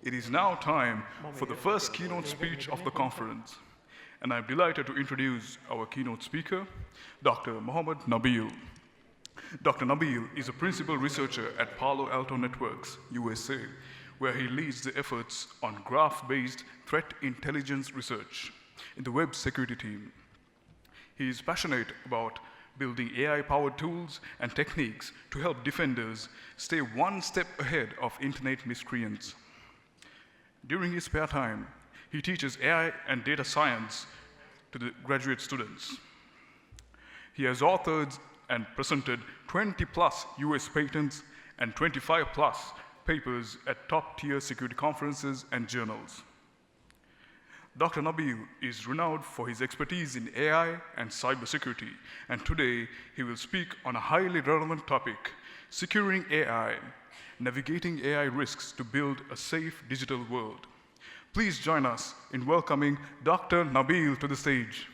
It is now time for the first keynote speech of the conference, and I'm delighted to introduce our keynote speaker, Dr. Mohamed Nabeel. Dr. Nabeel is a principal researcher at Palo Alto Networks, USA, where he leads the efforts on graph-based threat intelligence research in the web security team. He is passionate about building AI-powered tools and techniques to help defenders stay one step ahead of internet miscreants. During his spare time, he teaches AI and data science to the graduate students. He has authored and presented 20+ US patents and 25+ papers at top-tier security conferences and journals. Dr. Nabeel is renowned for his expertise in AI and cybersecurity, and today he will speak on a highly relevant topic, securing AI, navigating AI risks to build a safe digital world. Please join us in welcoming Dr. Nabeel to the stage.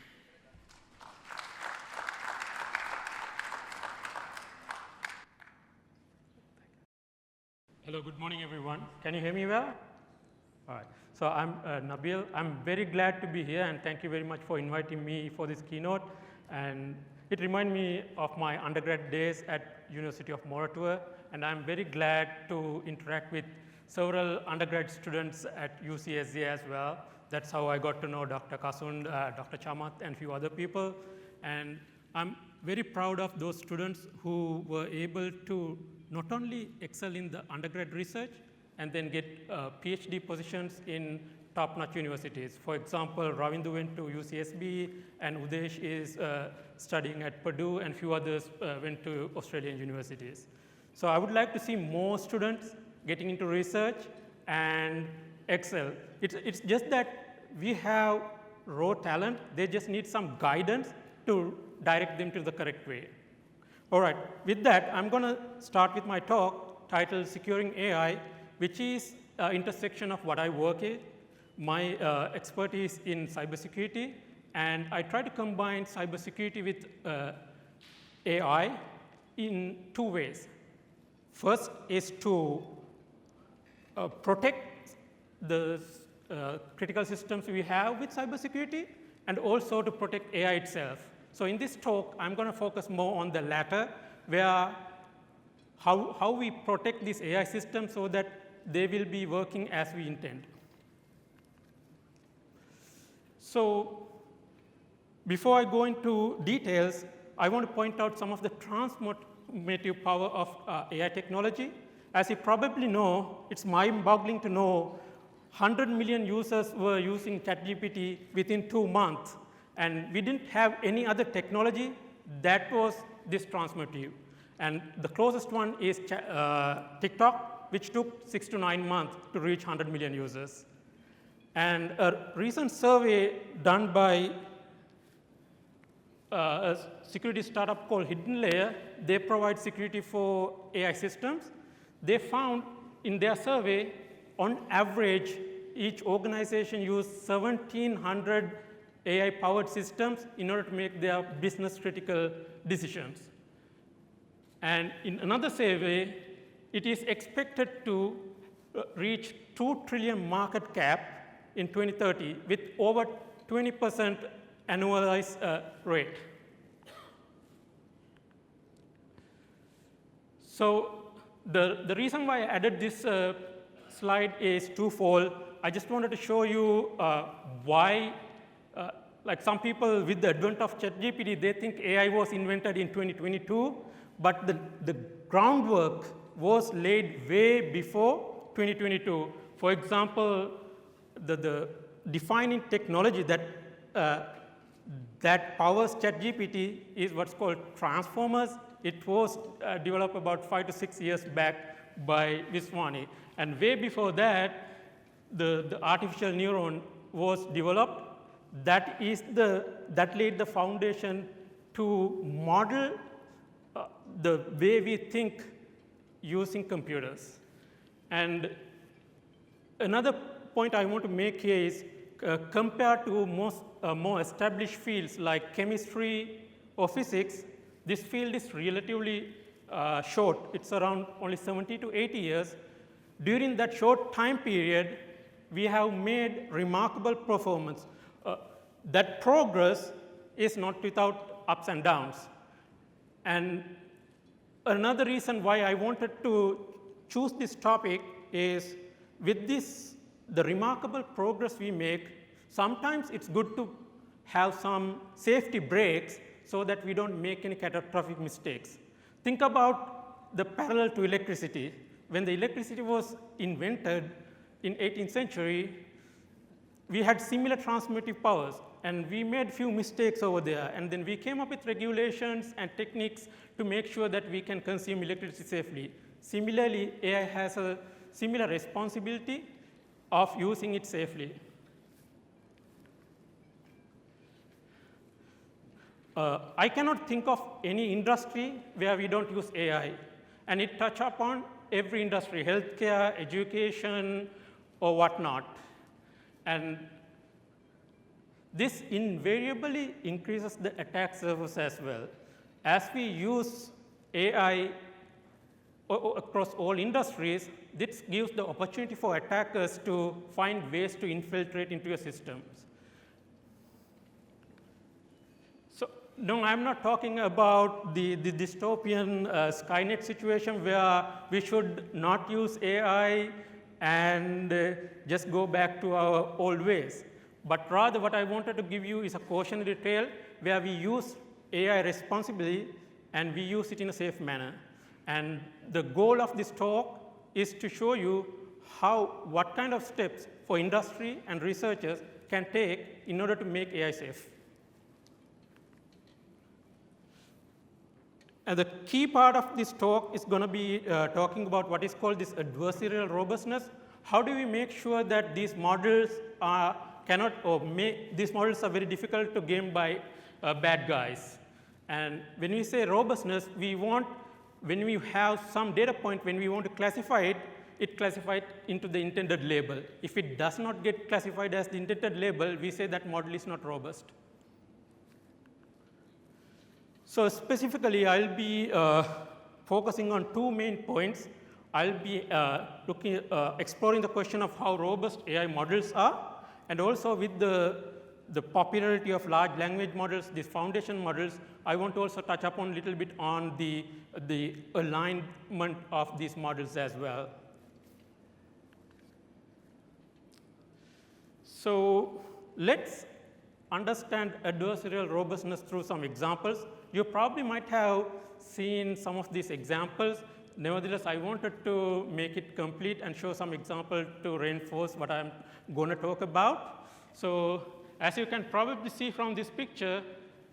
Hello, good morning, everyone. Can you hear me well? All right. So I'm Nabeel. I'm very glad to be here, and thank you very much for inviting me for this keynote. And it reminds me of my undergrad days at University of Moratuwa, and I'm very glad to interact with several undergrad students at UCSD as well. That's how I got to know Dr. Kasund, Dr. Chamath, and a few other people. And I'm very proud of those students who were able to not only excel in the undergrad research, and then get PhD positions in top-notch universities. For example, Ravindu went to UCSB, and Udesh is studying at Purdue, and a few others went to Australian universities. So I would like to see more students getting into research and excel. It's just that we have raw talent. They just need some guidance to direct them to the correct way. All right, with that, I'm going to start with my talk titled Securing AI, which is an intersection of what I work in, my expertise in cybersecurity, and I try to combine cybersecurity with AI in two ways. First is to protect the critical systems we have with cybersecurity, and also to protect AI itself. So in this talk, I'm going to focus more on the latter, where how we protect this AI system so that they will be working as we intend. So before I go into details, I want to point out some of the transformative power of AI technology. As you probably know, it's mind-boggling to know 100 million users were using ChatGPT within 2 months, and we didn't have any other technology that was this transformative. And the closest one is TikTok, which took 6 to 9 months to reach 100 million users. And a recent survey done by a security startup called Hidden Layer, they provide security for AI systems. They found in their survey, on average, each organization used 1,700 AI-powered systems in order to make their business-critical decisions. And in another survey, it is expected to reach $2 trillion market cap in 2030 with over 20% annualized rate. So the reason why I added this slide is twofold. I just wanted to show you why, like some people with the advent of ChatGPT, they think AI was invented in 2022, but the groundwork was laid way before 2022. For example, the defining technology that powers ChatGPT is what's called transformers. It was developed about 5 to 6 years back by Viswani. And way before that, the artificial neuron was developed. That laid the foundation to model the way we think using computers. And another point I want to make here is compared to most more established fields like chemistry or physics, this field is relatively short. It's around only 70 to 80 years. During that short time period, we have made remarkable performance. That progress is not without ups and downs. And another reason why I wanted to choose this topic is with this, the remarkable progress we make, sometimes it's good to have some safety breaks so that we don't make any catastrophic mistakes. Think about the parallel to electricity. When the electricity was invented in 18th century, we had similar transmittive powers, and we made few mistakes over there, and then we came up with regulations and techniques to make sure that we can consume electricity safely. Similarly, AI has a similar responsibility of using it safely. I cannot think of any industry where we don't use AI, and it touches upon every industry, healthcare, education, or whatnot. And this invariably increases the attack surface as well. As we use AI across all industries, this gives the opportunity for attackers to find ways to infiltrate into your systems. So, no, I'm not talking about the dystopian Skynet situation where we should not use AI and just go back to our old ways. But rather, what I wanted to give you is a cautionary tale where we use AI responsibly and we use it in a safe manner. And the goal of this talk is to show you what kind of steps for industry and researchers can take in order to make AI safe. And the key part of this talk is going to be talking about what is called this adversarial robustness. How do we make sure that these models these models are very difficult to game by bad guys? And when we say robustness, when we have some data point, when we want to classify it classifies into the intended label. If it does not get classified as the intended label, we say that model is not robust. So specifically, I'll be focusing on two main points. I'll be exploring the question of how robust AI models are, and also with the popularity of large language models, these foundation models, I want to also touch upon a little bit on the alignment of these models as well. So let's understand adversarial robustness through some examples. You probably might have seen some of these examples. Nevertheless, I wanted to make it complete and show some examples to reinforce what I'm going to talk about. So as you can probably see from this picture,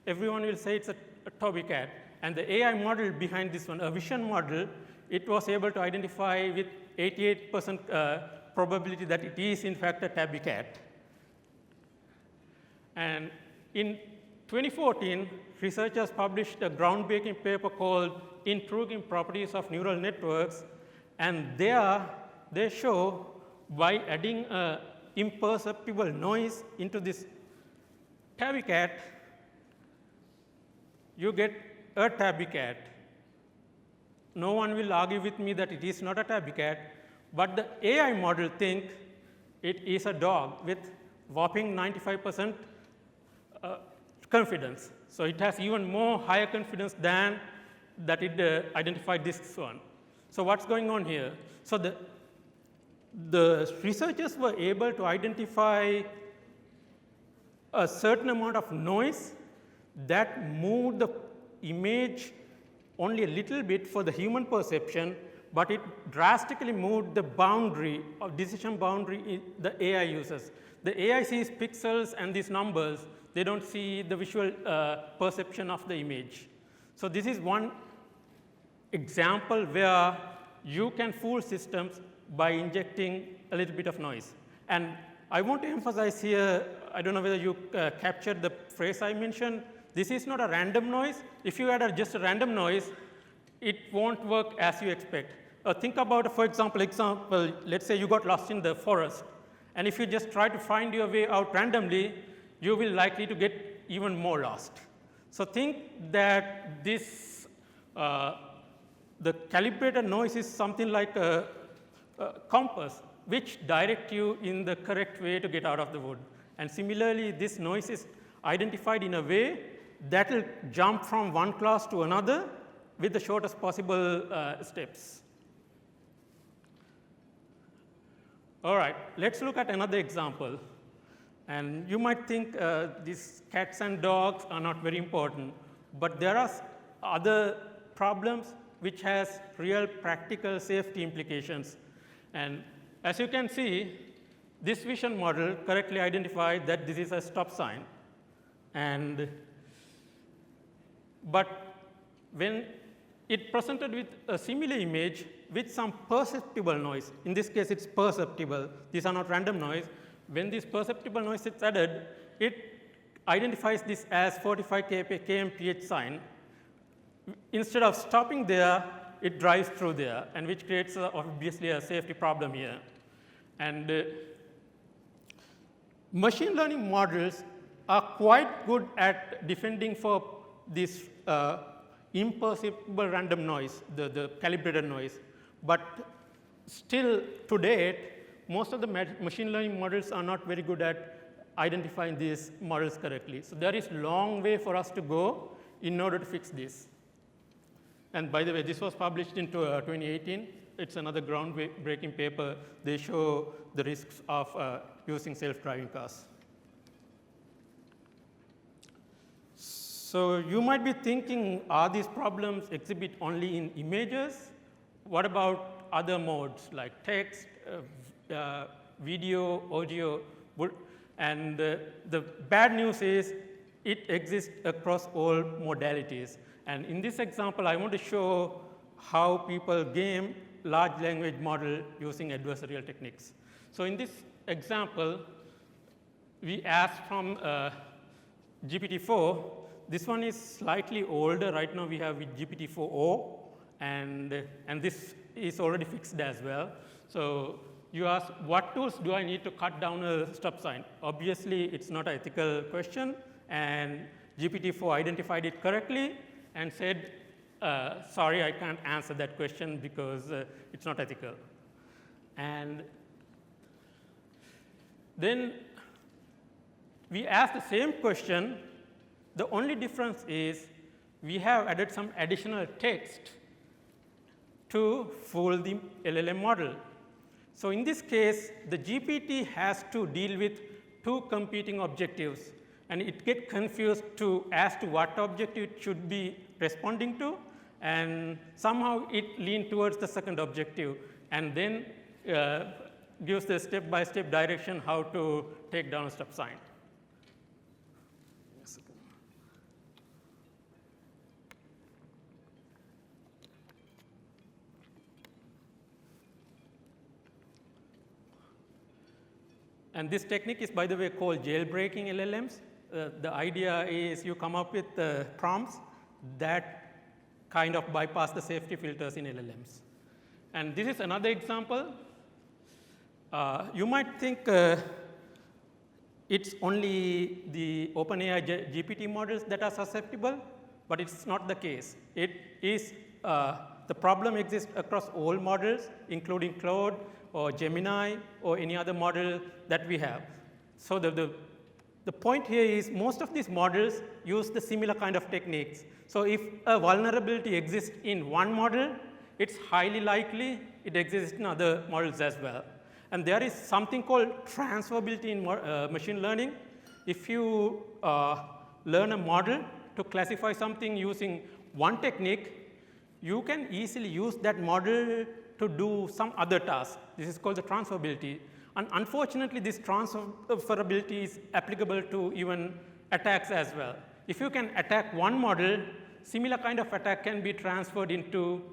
everyone will say it's a tabby cat. And the AI model behind this one, a vision model, it was able to identify with 88% probability that it is, in fact, a tabby cat. And in 2014, researchers published a groundbreaking paper called Intriguing Properties of Neural Networks. And there, they show by adding imperceptible noise into this tabby cat, you get a tabby cat. No one will argue with me that it is not a tabby cat, but the AI model thinks it is a dog with whopping 95% confidence. So it has even more higher confidence than that it identified this one. So what's going on here? So the researchers were able to identify a certain amount of noise that moved the image only a little bit for the human perception, but it drastically moved the boundary of decision boundary the AI uses. The AI sees pixels and these numbers. They don't see the visual perception of the image. So this is one example where you can fool systems by injecting a little bit of noise. And I want to emphasize here, I don't know whether you captured the phrase I mentioned. This is not a random noise. If you add just a random noise, it won't work as you expect. Think about, for example, let's say you got lost in the forest. And if you just try to find your way out randomly, you will likely to get even more lost. So think that this, the calibrated noise is something like compass which direct you in the correct way to get out of the wood. And similarly, this noise is identified in a way that will jump from one class to another with the shortest possible steps. All right, let's look at another example. And you might think these cats and dogs are not very important, but there are other problems which has real practical safety implications. And as you can see, this vision model correctly identified that this is a stop sign. But when it presented with a similar image with some perceptible noise, in this case it's perceptible, these are not random noise. When this perceptible noise is added, it identifies this as 45 kmph sign. Instead of stopping there, it drives through there, and which creates obviously a safety problem here. And machine learning models are quite good at defending for this imperceptible random noise, the calibrated noise. But still, to date, most of the machine learning models are not very good at identifying these models correctly. So there is a long way for us to go in order to fix this. And by the way, this was published in 2018. It's another groundbreaking paper. They show the risks of using self-driving cars. So you might be thinking, are these problems exhibit only in images? What about other modes like text, video, audio? And the bad news is it exists across all modalities. And in this example, I want to show how people game large language model using adversarial techniques. So in this example, we asked from GPT-4. This one is slightly older. Right now, we have with GPT-4o, and this is already fixed as well. So you ask, what tools do I need to cut down a stop sign? Obviously, it's not an ethical question, and GPT-4 identified it correctly and said, sorry, I can't answer that question because it's not ethical. And then we asked the same question. The only difference is we have added some additional text to fool the LLM model. So in this case, the GPT has to deal with two competing objectives, and it gets confused as to what objective it should be responding to, and somehow it leans towards the second objective, and then gives the step-by-step direction how to take down a stop sign. And this technique is, by the way, called jailbreaking LLMs. The idea is you come up with prompts that kind of bypass the safety filters in LLMs. And this is another example. You might think it's only the OpenAI GPT models that are susceptible, but it's not the case. It is, the problem exists across all models, including Claude or Gemini or any other model that we have. So the point here is most of these models use the similar kind of techniques. So if a vulnerability exists in one model, it's highly likely it exists in other models as well. And there is something called transferability in machine learning. If you learn a model to classify something using one technique, you can easily use that model to do some other task. This is called the transferability. And unfortunately, this transferability is applicable to even attacks as well. If you can attack one model, similar kind of attack can be transferred into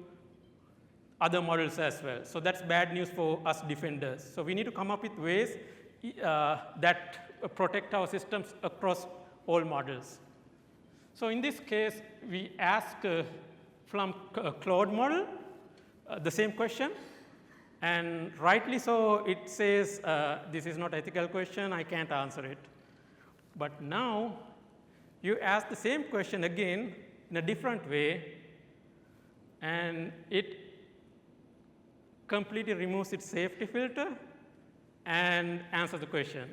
other models as well. So that's bad news for us defenders. So we need to come up with ways that protect our systems across all models. So in this case, we ask from Claude model the same question. And rightly so, it says, this is not ethical question, I can't answer it. But now, you ask the same question again in a different way, and it completely removes its safety filter and answers the question.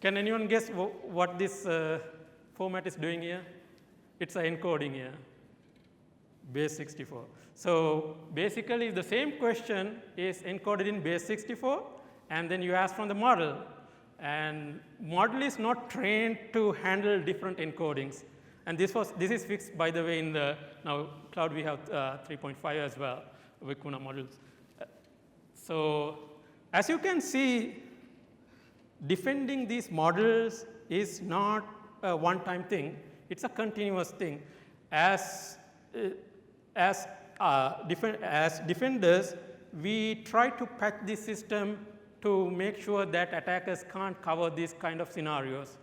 Can anyone guess what this format is doing here? It's an encoding here, base 64. So basically, the same question is encoded in base 64, and then you ask from the model. And model is not trained to handle different encodings. And this is fixed, by the way, in the now cloud we have 3.5 as well with Kuna models. So as you can see, defending these models is not a one-time thing. It's a continuous thing. As defenders, we try to patch the system to make sure that attackers can't cover these kind of scenarios.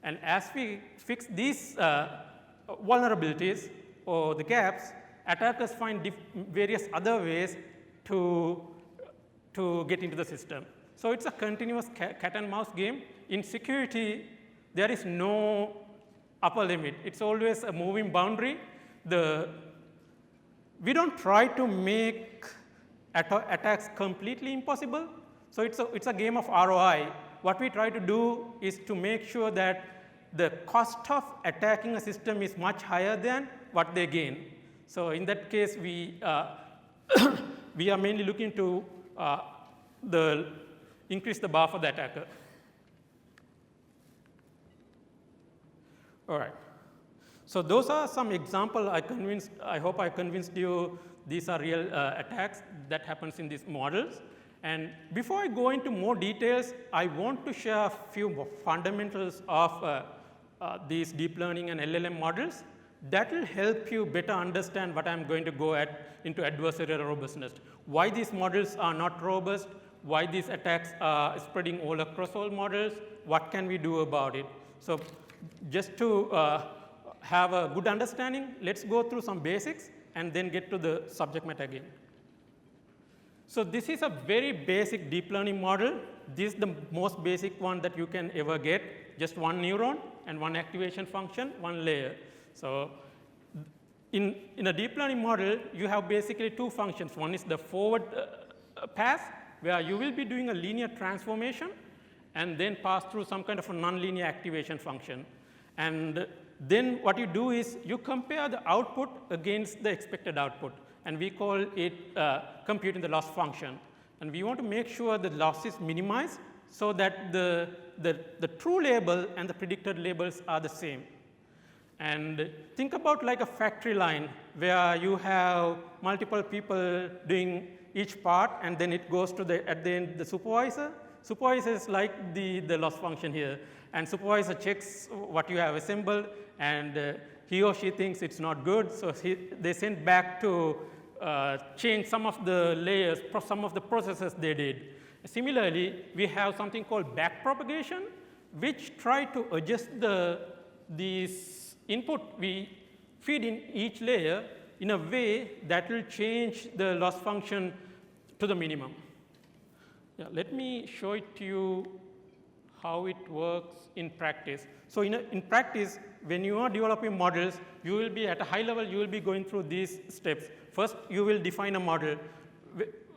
And as we fix these vulnerabilities or the gaps, attackers find various other ways to get into the system. So it's a continuous cat and mouse game. In security, there is no upper limit. It's always a moving boundary. We don't try to make attacks completely impossible. So it's a game of ROI. What we try to do is to make sure that the cost of attacking a system is much higher than what they gain. So in that case, we we are mainly looking to increase the bar for the attacker. All right. So those are some examples. I hope I convinced you these are real attacks that happens in these models. And before I go into more details, I want to share a few fundamentals of these deep learning and LLM models that will help you better understand what I'm going to go into adversarial robustness. Why these models are not robust, why these attacks are spreading all across all models, what can we do about it. So just to have a good understanding, let's go through some basics and then get to the subject matter again. So this is a very basic deep learning model. This is the most basic one that you can ever get, just one neuron and one activation function, one layer. So in a deep learning model, you have basically two functions. One is the forward path, where you will be doing a linear transformation and then pass through some kind of a nonlinear activation function. And then what you do is you compare the output against the expected output. And we call it computing the loss function. And we want to make sure the loss is minimized so that the true label and the predicted labels are the same. And think about like a factory line where you have multiple people doing each part, and then it goes to at the end, the supervisor. Supervisor is like the loss function here. And supervisor checks what you have assembled, and he or she thinks it's not good, so they send back to change some of the layers, some of the processes they did. Similarly, we have something called backpropagation, which try to adjust these input we feed in each layer in a way that will change the loss function to the minimum. Yeah, let me show it to you how it works in practice. So in practice, when you are developing models, you will be at a high level, you will be going through these steps. First, you will define a model.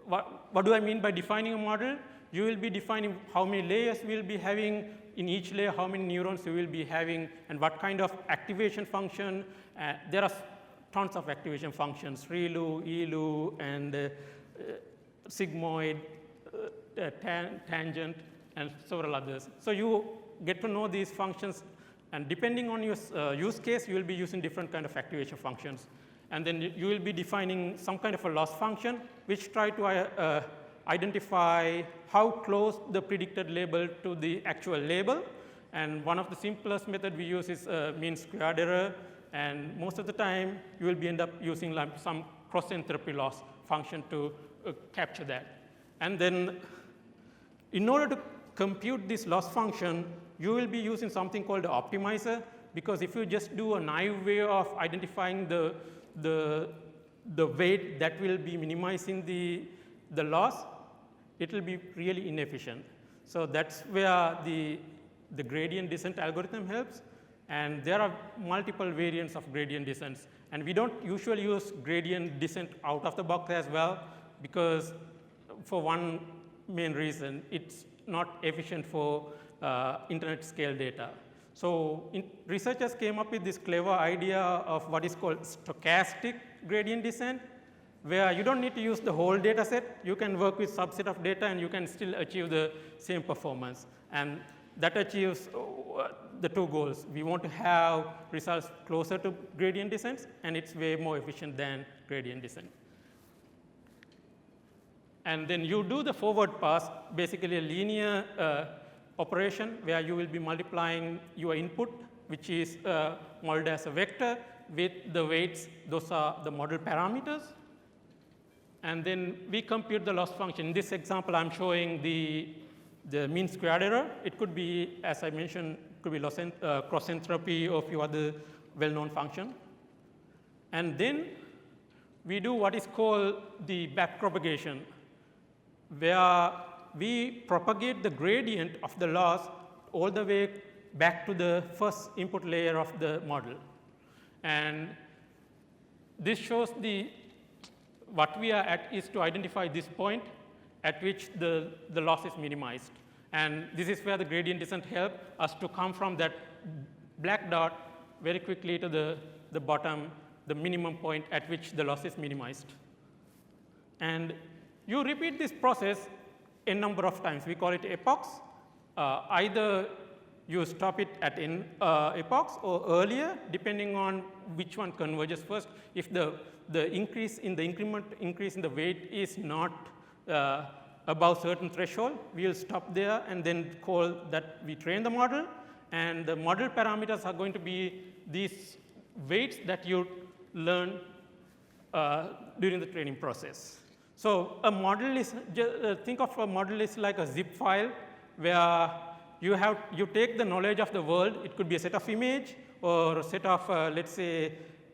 What do I mean by defining a model? You will be defining how many layers we will be having in each layer, how many neurons you will be having, and what kind of activation function. There are tons of activation functions, ReLU, ELU, and sigmoid, tangent, and several others. So you get to know these functions, and depending on your use case, you will be using different kind of activation functions. And then you will be defining some kind of a loss function, which try to identify how close the predicted label to the actual label. And one of the simplest method we use is mean squared error. And most of the time, you will be end up using like some cross entropy loss function to capture that. And then in order to compute this loss function, you will be using something called the optimizer, because if you just do a naive way of identifying the weight that will be minimizing the loss, it will be really inefficient. So that's where the gradient descent algorithm helps. And there are multiple variants of gradient descents. And we don't usually use gradient descent out of the box as well, because for one main reason. It's not efficient for internet scale data. So researchers came up with this clever idea of what is called stochastic gradient descent, where you don't need to use the whole data set. You can work with subset of data and you can still achieve the same performance. And that achieves the two goals. We want to have results closer to gradient descent, and it's way more efficient than gradient descent. And then you do the forward pass, basically a linear operation where you will be multiplying your input, which is modeled as a vector, with the weights. Those are the model parameters. And then we compute the loss function. In this example, I'm showing the mean squared error. It could be, as I mentioned, could be cross entropy or a few other well-known function. And then we do what is called the back propagation, where we propagate the gradient of the loss all the way back to the first input layer of the model. And this shows what we are at is to identify this point at which the loss is minimized. And this is where the gradient descent helps us to come from that black dot very quickly to the bottom, the minimum point at which the loss is minimized. And you repeat this process a number of times. We call it epochs. Either you stop it at n epochs or earlier, depending on which one converges first. If the increase in the weight is not above certain threshold, we will stop there and then call that we train the model. And the model parameters are going to be these weights that you learn during the training process. So a model is, think of a model as like a zip file where you take the knowledge of the world. It could be a set of image or a set of, let's say,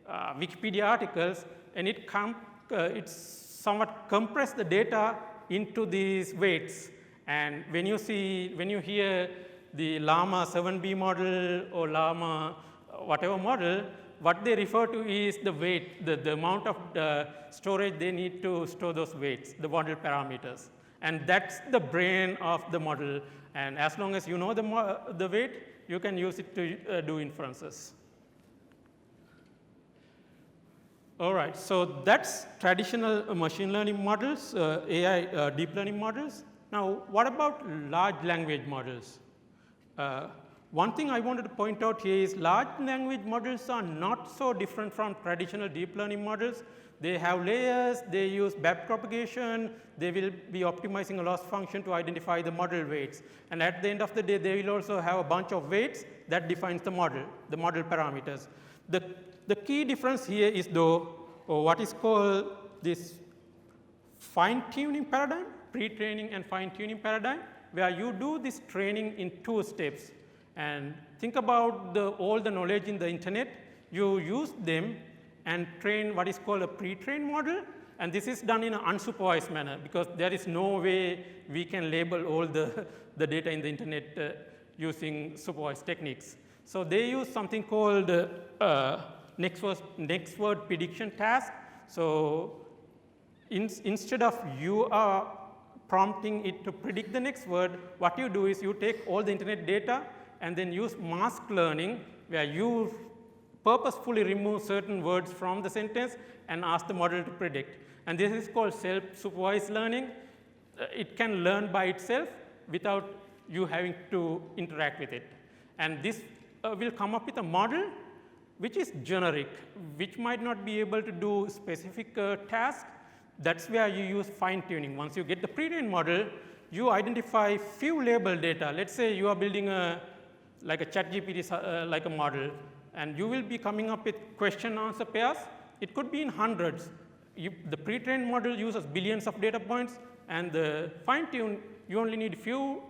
Wikipedia articles, and it's somewhat compress the data into these weights. And when you hear the Llama 7B model or Llama whatever model, what they refer to is the weight, the amount of storage they need to store those weights, the model parameters. And that's the brain of the model. And as long as you know the weight, you can use it to do inferences. All right, so that's traditional machine learning models, AI deep learning models. Now, what about large language models? One thing I wanted to point out here is large language models are not so different from traditional deep learning models. They have layers, they use backpropagation, they will be optimizing a loss function to identify the model weights. And at the end of the day, they will also have a bunch of weights that defines the model parameters. The key difference here is though what is called this fine-tuning paradigm, pre-training and fine-tuning paradigm, where you do this training in 2 steps. And think about all the knowledge in the internet. You use them and train what is called a pre-trained model. And this is done in an unsupervised manner because there is no way we can label all the data in the internet using supervised techniques. So they use something called next word prediction task. So instead of you are prompting it to predict the next word, what you do is you take all the internet data and then use mask learning, where you purposefully remove certain words from the sentence and ask the model to predict. And this is called self-supervised learning. It can learn by itself without you having to interact with it. And this will come up with a model which is generic, which might not be able to do specific tasks. That's where you use fine-tuning. Once you get the pre-trained model, you identify few label data. Let's say you are building like a ChatGPT like a model, and you will be coming up with question-answer pairs. It could be in hundreds. The pre-trained model uses billions of data points, and the fine-tune, you only need few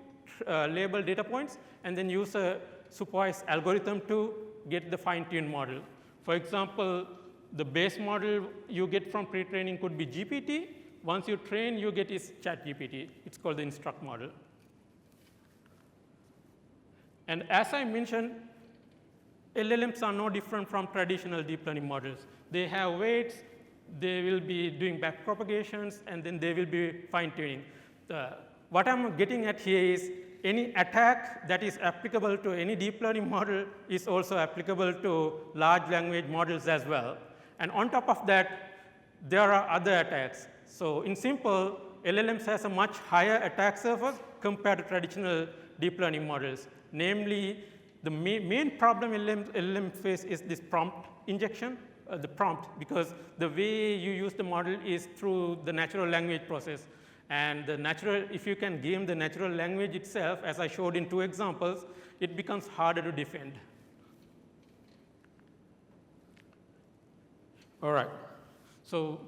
labeled data points, and then use a supervised algorithm to get the fine-tuned model. For example, the base model you get from pre-training could be GPT. Once you train, you get is ChatGPT. It's called the instruct model. And as I mentioned, LLMs are no different from traditional deep learning models. They have weights, they will be doing back propagations, and then they will be fine-tuning. What I'm getting at here is any attack that is applicable to any deep learning model is also applicable to large language models as well. And on top of that, there are other attacks. So in simple, LLMs has a much higher attack surface compared to traditional deep learning models. Namely, the main problem LLM face is this prompt injection, the prompt, because the way you use the model is through the natural language process. And the natural, if you can game the natural language itself, as I showed in 2 examples, it becomes harder to defend. All right. So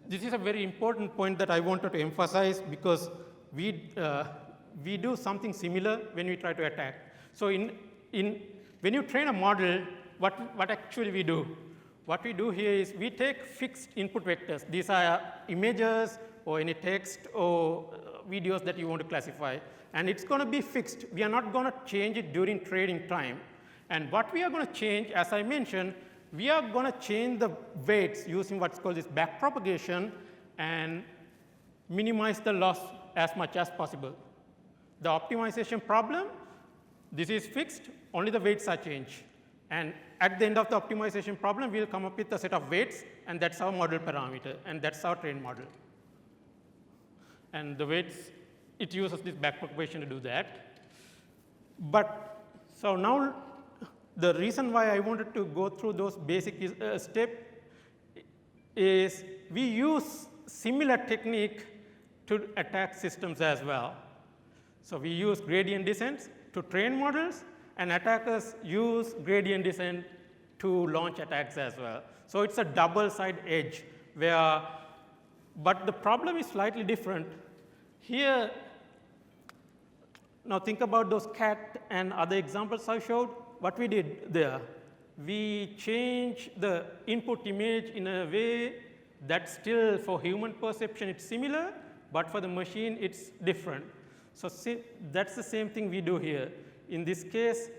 this is a very important point that I wanted to emphasize, because we do something similar when we try to attack. So when you train a model, what actually we do? What we do here is we take fixed input vectors. These are images or any text or videos that you want to classify. And it's going to be fixed. We are not going to change it during training time. And what we are going to change, as I mentioned, we are going to change the weights using what's called this back propagation and minimize the loss as much as possible. The optimization problem, this is fixed, only the weights are changed. And at the end of the optimization problem, we'll come up with a set of weights, and that's our model parameter, and that's our trained model. And the weights, it uses this back propagation to do that. But so now, the reason why I wanted to go through those basic steps is we use similar technique to attack systems as well. So we use gradient descents to train models, and attackers use gradient descent to launch attacks as well. So it's a double-sided edge where, but the problem is slightly different. Here, now think about those cat and other examples I showed. What we did there, we changed the input image in a way that still for human perception it's similar, but for the machine it's different. So that's the same thing we do here. In this case,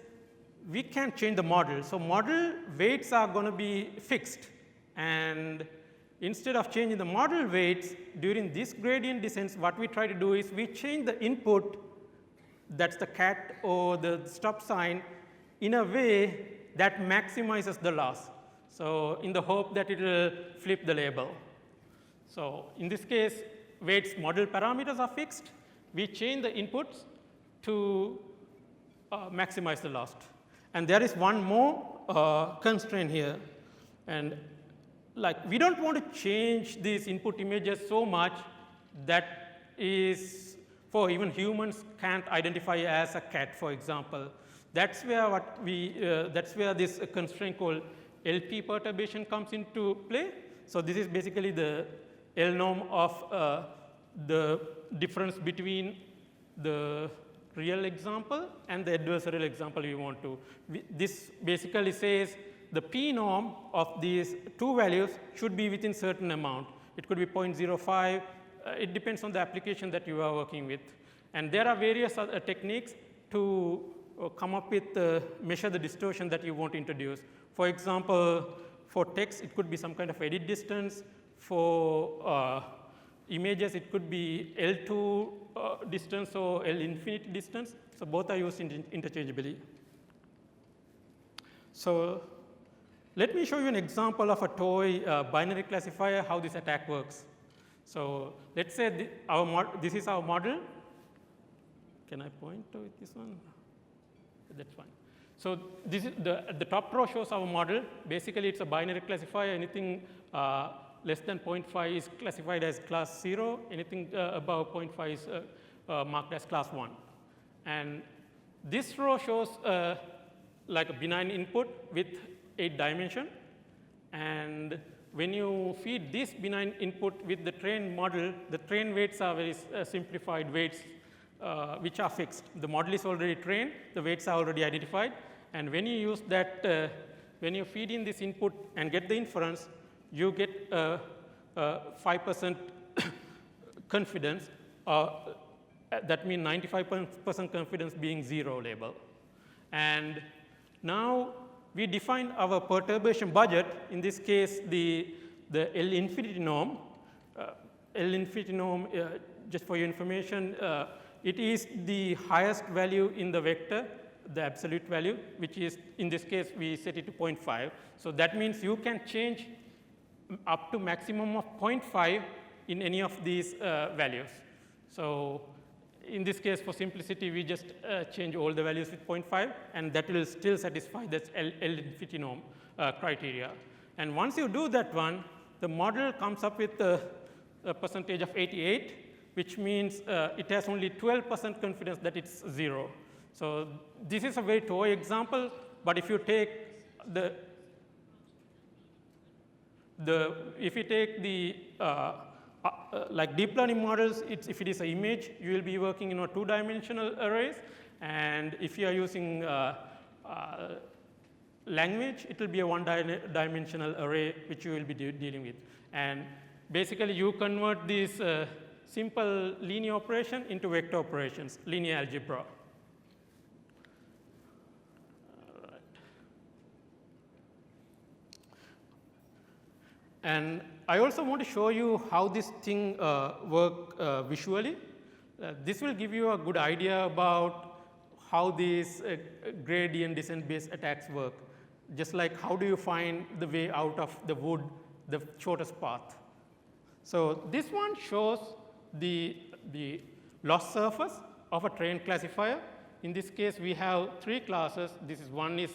we can't change the model. So model weights are going to be fixed. And instead of changing the model weights, during this gradient descents, what we try to do is we change the input, that's the cat or the stop sign, in a way that maximizes the loss. So in the hope that it will flip the label. So in this case, weights model parameters are fixed. We change the inputs to maximize the loss. And there is one more constraint here. And like, we don't want to change these input images so much that is for even humans can't identify as a cat, for example. That's where that's where this constraint called LP perturbation comes into play. So this is basically the L norm of the difference between the real example and the adversarial example we want to. This basically says the P norm of these 2 values should be within certain amount. It could be 0.05. It depends on the application that you are working with. And there are various other techniques to come up with, measure the distortion that you want to introduce. For example, for text, it could be some kind of edit distance. For images, it could be L2 distance or L infinity distance. So both are used interchangeably. So let me show you an example of a toy binary classifier, how this attack works. So let's say this is our model. Can I point to it, this one? That's fine. So this is the top row shows our model. Basically, it's a binary classifier. Anything less than 0.5 is classified as class 0. Anything above 0.5 is marked as class 1. And this row shows like a benign input with 8 dimensions. And when you feed this benign input with the trained model, the trained weights are very simplified weights which are fixed. The model is already trained. The weights are already identified. And when you use that, when you feed in this input and get the inference, you get 5% confidence. That means 95% confidence being 0 label. And now we define our perturbation budget, in this case, the L infinity norm. L infinity norm, just for your information, it is the highest value in the vector, the absolute value, which is, in this case, we set it to 0.5. So that means you can change up to maximum of 0.5 in any of these values. So in this case, for simplicity, we just change all the values with 0.5, and that will still satisfy that L infinity norm criteria. And once you do that one, the model comes up with a percentage of 88, which means it has only 12% confidence that it's 0. So this is a very toy example, but if you take if you take the like deep learning models, if it is an image, you will be working in a 2-dimensional arrays, and if you are using language, it will be a 1-dimensional array which you will be dealing with. And basically, you convert this simple linear operation into vector operations, linear algebra. And I also want to show you how this thing works visually. This will give you a good idea about how these gradient descent-based attacks work. Just like how do you find the way out of the wood, the shortest path. So this one shows the loss surface of a trained classifier. In this case, we have 3 classes. One is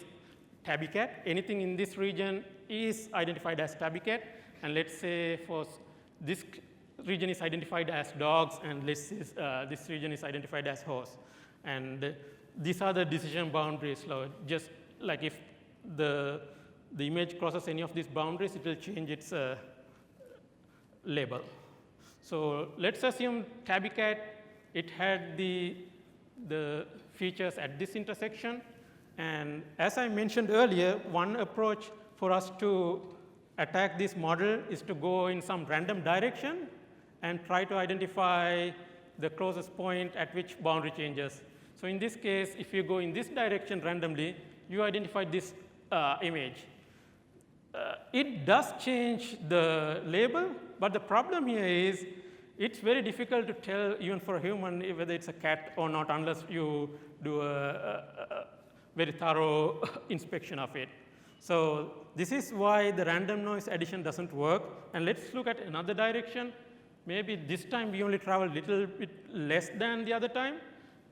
tabby cat. Anything in this region is identified as tabby cat. And let's say for this region is identified as dogs, and let's say this region is identified as horse. And these are the decision boundaries. So just like if the image crosses any of these boundaries, it will change its label. So let's assume tabby cat, it had the features at this intersection. And as I mentioned earlier, one approach for us to attack this model is to go in some random direction and try to identify the closest point at which boundary changes. So in this case, if you go in this direction randomly, you identify this image. It does change the label, but the problem here is it's very difficult to tell, even for a human, whether it's a cat or not, unless you do a very thorough inspection of it. So this is why the random noise addition doesn't work. And let's look at another direction. Maybe this time we only travel a little bit less than the other time,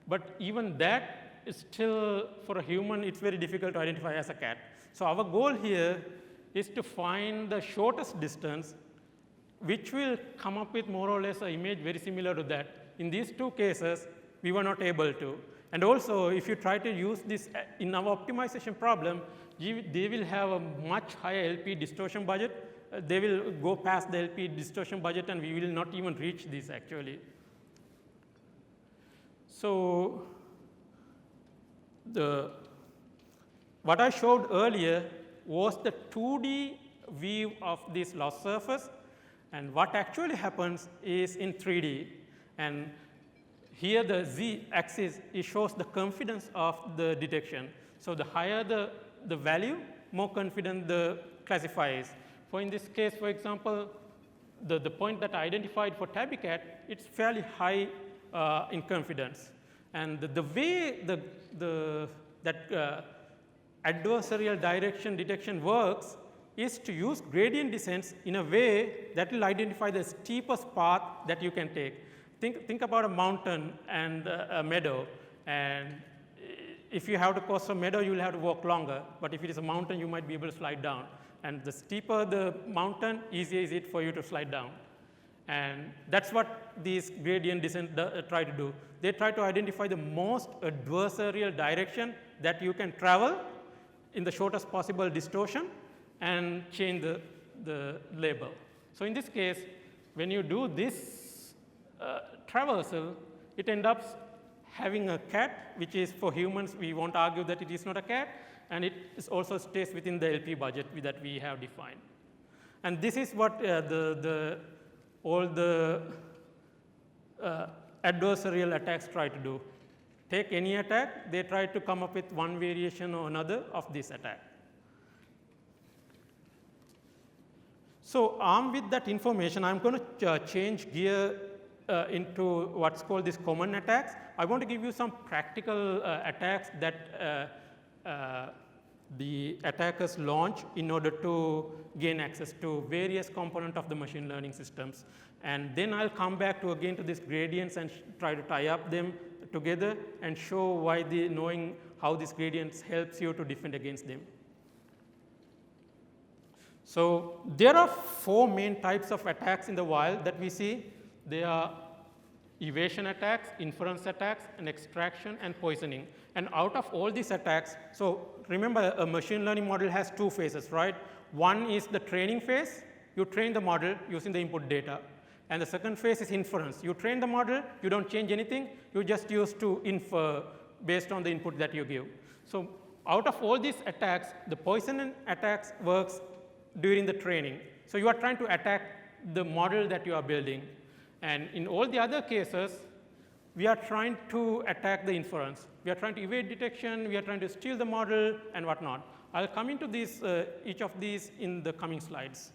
but even that is still, for a human, it's very difficult to identify as a cat. So our goal here is to find the shortest distance, which will come up with more or less an image very similar to that. In these 2 cases, we were not able to. And also, if you try to use this in our optimization problem, they will have a much higher LP distortion budget. They will go past the LP distortion budget, and we will not even reach this actually. So what I showed earlier was the 2D view of this loss surface. And what actually happens is in 3D. And here the z-axis, it shows the confidence of the detection. So the higher the value, more confident the classifier is. For in this case, for example, the point that I identified for tabby cat, it's fairly high in confidence. And the way that adversarial direction detection works is to use gradient descents in a way that will identify the steepest path that you can take. Think about a mountain and a meadow. And if you have to cross a meadow, you will have to walk longer. But if it is a mountain, you might be able to slide down. And the steeper the mountain, easier is it for you to slide down. And that's what these gradient descent try to do. They try to identify the most adversarial direction that you can travel in the shortest possible distortion and change the label. So in this case, when you do this traversal, it ends up having a cat, which is for humans, we won't argue that it is not a cat, and it also stays within the LP budget that we have defined. And this is what all the adversarial attacks try to do. Take any attack, they try to come up with one variation or another of this attack. So armed with that information, I'm going to change gear into what's called these common attacks. I want to give you some practical attacks that the attackers launch in order to gain access to various components of the machine learning systems. And then I'll come back to again to these gradients and try to tie up them together and show why knowing how these gradients helps you to defend against them. So there are 4 main types of attacks in the wild that we see. They are evasion attacks, inference attacks, and extraction and poisoning. And out of all these attacks, so remember a machine learning model has 2 phases, right? One is the training phase. You train the model using the input data. And the second phase is inference. You train the model, you don't change anything, you just use to infer based on the input that you give. So out of all these attacks, the poison attacks works during the training. So you are trying to attack the model that you are building. And in all the other cases, we are trying to attack the inference. We are trying to evade detection, we are trying to steal the model and whatnot. I'll come into this, each of these in the coming slides.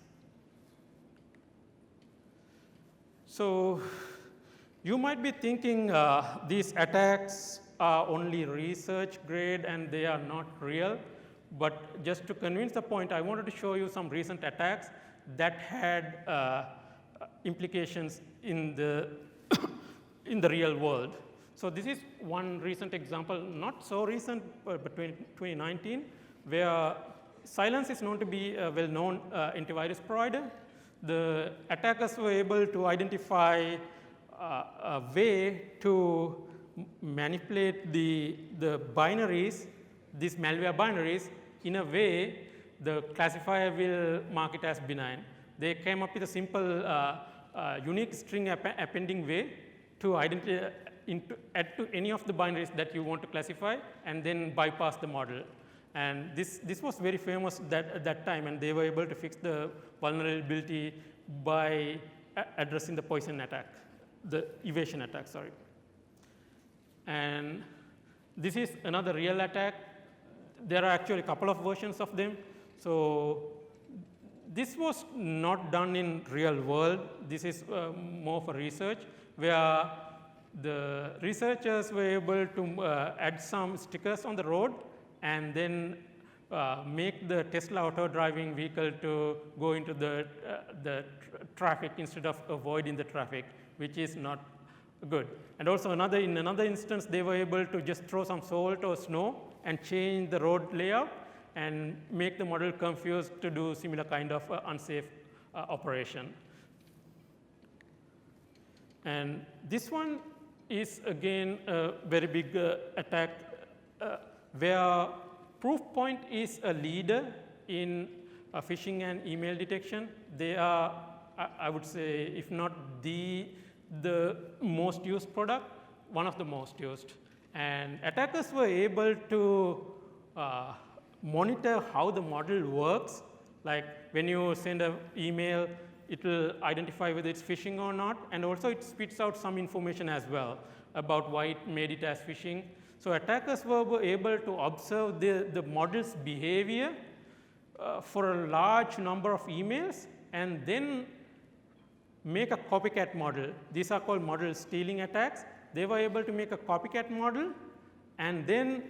So you might be thinking these attacks are only research grade and they are not real. But just to convince the point, I wanted to show you some recent attacks that had implications in the, in the real world. So this is one recent example, not so recent, but 2019, where Silence is known to be a well-known antivirus provider. The attackers were able to identify a way to manipulate the binaries, these malware binaries, in a way the classifier will mark it as benign. They came up with a simple unique string appending way to add to any of the binaries that you want to classify and then bypass the model. And this was very famous at that time, and they were able to fix the vulnerability by addressing the poison attack, the evasion attack, sorry. And this is another real attack. There are actually a couple of versions of them. So this was not done in real world. This is more for research, where the researchers were able to add some stickers on the road and then make the Tesla auto-driving vehicle to go into the traffic instead of avoiding the traffic, which is not good. And also in another instance, they were able to just throw some salt or snow and change the road layout and make the model confused to do similar kind of unsafe operation. And this one is again a very big attack where Proofpoint is a leader in phishing and email detection. They are, I would say, if not the most used product, one of the most used. And attackers were able to monitor how the model works. Like when you send an email, it will identify whether it's phishing or not, and also it spits out some information as well about why it made it as phishing. So attackers were able to observe the model's behavior for a large number of emails and then make a copycat model. These are called model stealing attacks. They were able to make a copycat model and then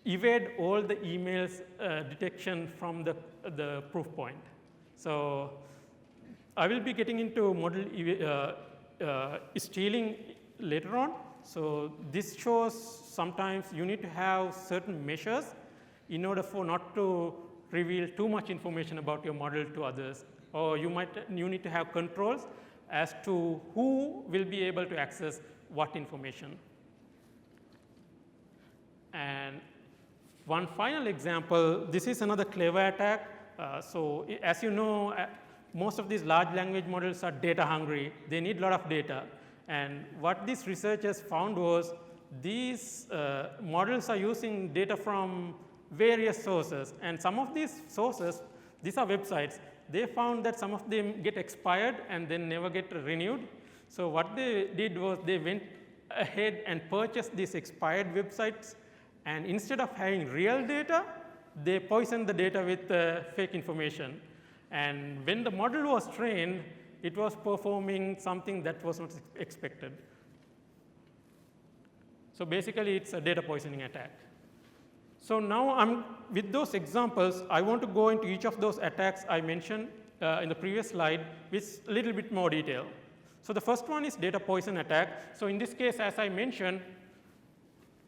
evade all the emails detection from the proof point. So I will be getting into model stealing later on. So this shows sometimes you need to have certain measures in order for not to reveal too much information about your model to others. Or you need to have controls as to who will be able to access what information. And one final example, this is another clever attack. So as you know, most of these large language models are data hungry. They need a lot of data. And what these researchers found was these models are using data from various sources. And some of these sources, these are websites, they found that some of them get expired and then never get renewed. So what they did was they went ahead and purchased these expired websites. And instead of having real data, they poisoned the data with fake information. And when the model was trained, it was performing something that was not expected. So basically, it's a data poisoning attack. So now with those examples, I want to go into each of those attacks I mentioned in the previous slide with a little bit more detail. So the first one is data poison attack. So in this case, as I mentioned,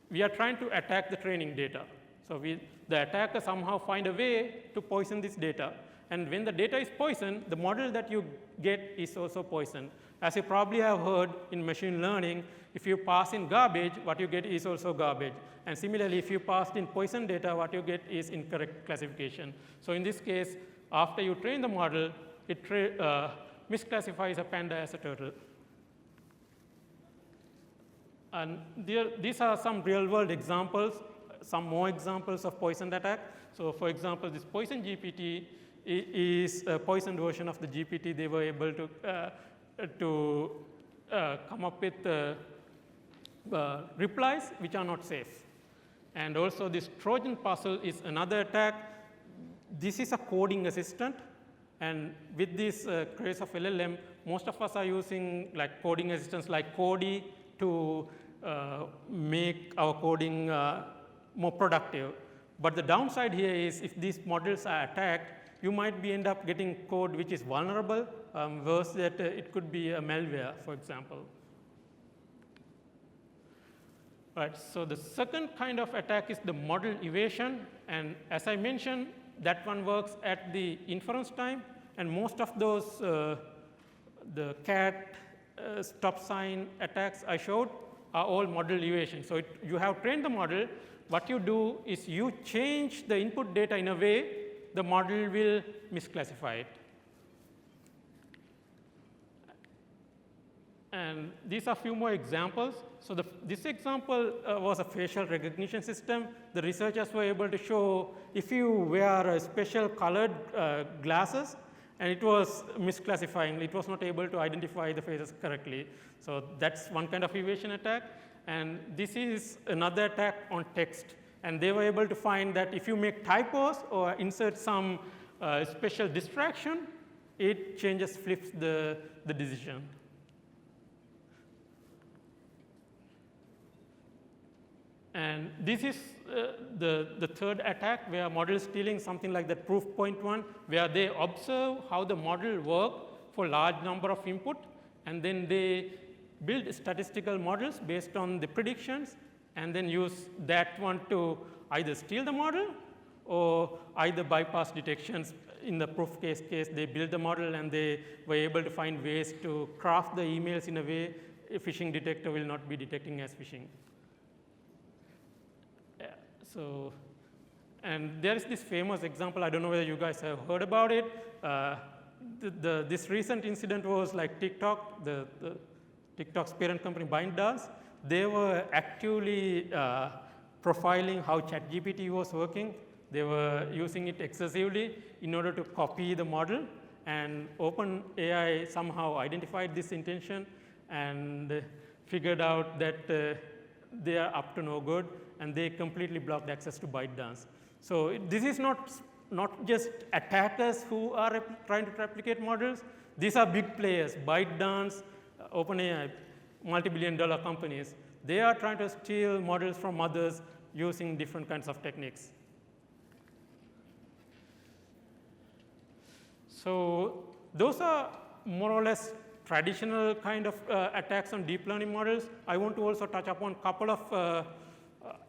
we are trying to attack the training data. So the attacker somehow find a way to poison this data. And when the data is poisoned, the model that you get is also poisoned. As you probably have heard in machine learning, if you pass in garbage, what you get is also garbage. And similarly, if you pass in poison data, what you get is incorrect classification. So in this case, after you train the model, it misclassifies a panda as a turtle. And these are some real-world examples, some more examples of poisoned attack. So for example, this poison GPT is a poisoned version of the GPT. They were able to come up with replies which are not safe. And also this Trojan puzzle is another attack. This is a coding assistant. And with this craze of LLM, most of us are using like coding assistants like Cody to make our coding more productive. But the downside here is if these models are attacked, you might end up getting code which is vulnerable, worse that it could be a malware, for example. Right, so the second kind of attack is the model evasion. And as I mentioned, that one works at the inference time. And most of those, the cat stop sign attacks I showed are all model evasion. So you have trained the model. What you do is you change the input data in a way the model will misclassify it. And these are a few more examples. So this example was a facial recognition system. The researchers were able to show if you wear a special colored glasses, and it was misclassifying. It was not able to identify the faces correctly. So that's one kind of evasion attack. And this is another attack on text. And they were able to find that if you make typos or insert some special distraction, it flips the decision. And this is the third attack where model stealing, something like that proof point one, where they observe how the model works for large number of input, and then they build statistical models based on the predictions, and then use that one to either steal the model or either bypass detections. In the proof case, they build the model and they were able to find ways to craft the emails in a way a phishing detector will not be detecting as phishing. So, and there is this famous example, I don't know whether you guys have heard about it. This recent incident was like TikTok, the TikTok's parent company ByteDance. They were actively profiling how ChatGPT was working. They were using it excessively in order to copy the model, and OpenAI somehow identified this intention and figured out that they are up to no good, and they completely blocked access to ByteDance. So this is not just attackers who are trying to replicate models. These are big players, ByteDance, OpenAI, multi-billion-dollar companies. They are trying to steal models from others using different kinds of techniques. So those are more or less traditional kind of attacks on deep learning models. I want to also touch upon a couple of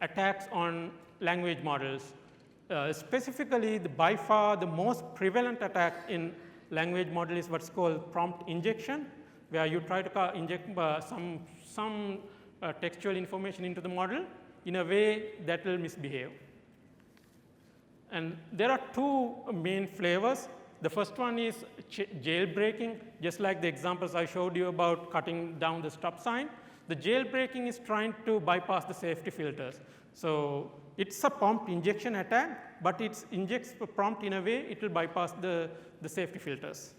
attacks on language models. Specifically, by far the most prevalent attack in language model is what's called prompt injection, where you try to inject some textual information into the model in a way that will misbehave. And there are two main flavors. The first one is jailbreaking, just like the examples I showed you about cutting down the stop sign. The jailbreaking is trying to bypass the safety filters. So it's a prompt injection attack, but it injects the prompt in a way it will bypass the safety filters.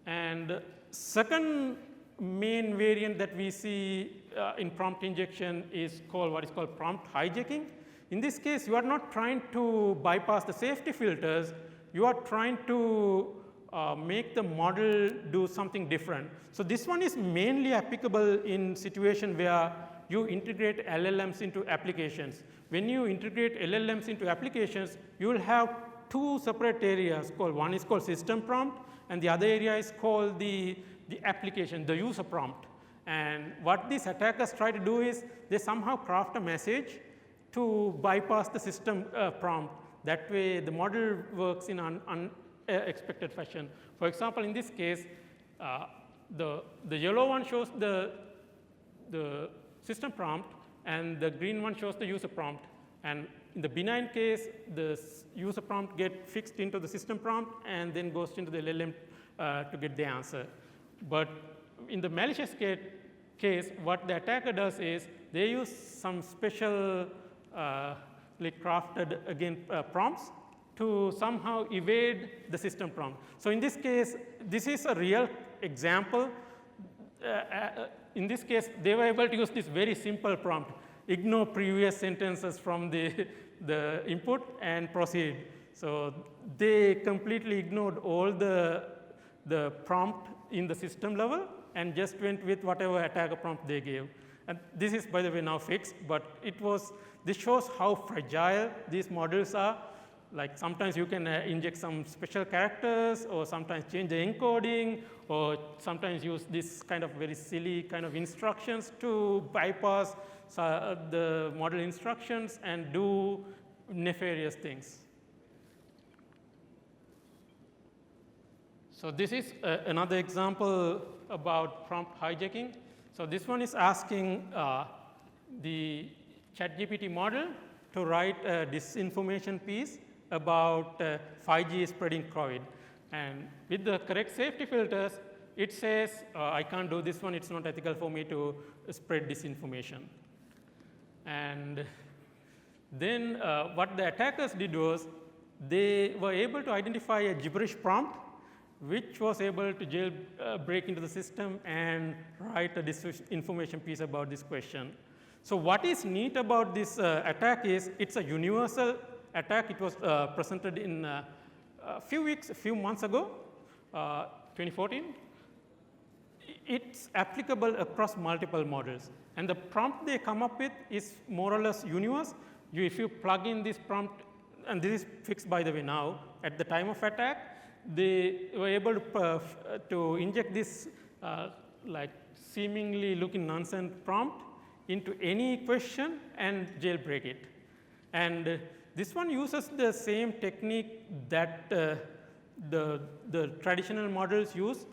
And second main variant that we see in prompt injection is what is called prompt hijacking. In this case, you are not trying to bypass the safety filters. you are trying to make the model do something different. So this one is mainly applicable in situation where you integrate LLMs into applications. When you integrate LLMs into applications, you will have two separate areas. One is called system prompt, and the other area is called the application, the user prompt. And what these attackers try to do is they somehow craft a message to bypass the system prompt. That way, the model works in an unexpected fashion. For example, in this case, the yellow one shows the system prompt, and the green one shows the user prompt. And in the benign case, the user prompt gets fixed into the system prompt and then goes into the LLM to get the answer. But in the malicious case, what the attacker does is they use some special crafted prompts to somehow evade the system prompt. So in this case, this is a real example. In this case, they were able to use this very simple prompt: ignore previous sentences from the input and proceed. So they completely ignored all the prompt in the system level and just went with whatever attacker prompt they gave. And this is, by the way, now fixed, but this shows how fragile these models are. Like sometimes you can inject some special characters, or sometimes change the encoding, or sometimes use this kind of very silly kind of instructions to bypass the model instructions and do nefarious things. So this is another example about prompt hijacking. So this one is asking the ChatGPT model to write a disinformation piece about 5G spreading COVID. And with the correct safety filters, it says, I can't do this one. It's not ethical for me to spread disinformation. And then what the attackers did was they were able to identify a gibberish prompt which was able to jailbreak into the system and write a disinformation piece about this question. So what is neat about this attack is it's a universal attack. It was presented in a few months ago, 2014. It's applicable across multiple models. And the prompt they come up with is more or less universal. If you plug in this prompt, and this is fixed by the way now, at the time of attack, they were able to inject this like seemingly looking nonsense prompt into any question and jailbreak it. And this one uses the same technique that the traditional models use.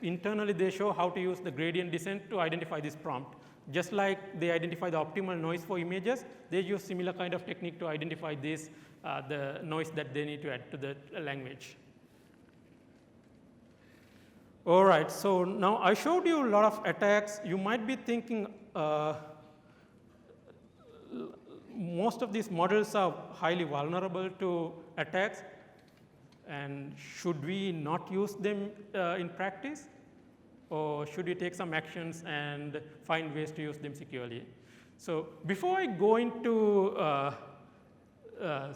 Internally, they show how to use the gradient descent to identify this prompt. Just like they identify the optimal noise for images, they use similar kind of technique to identify this, the noise that they need to add to the language. All right, so now I showed you a lot of attacks. You might be thinking most of these models are highly vulnerable to attacks, and should we not use them in practice? Or should we take some actions and find ways to use them securely? So before I go into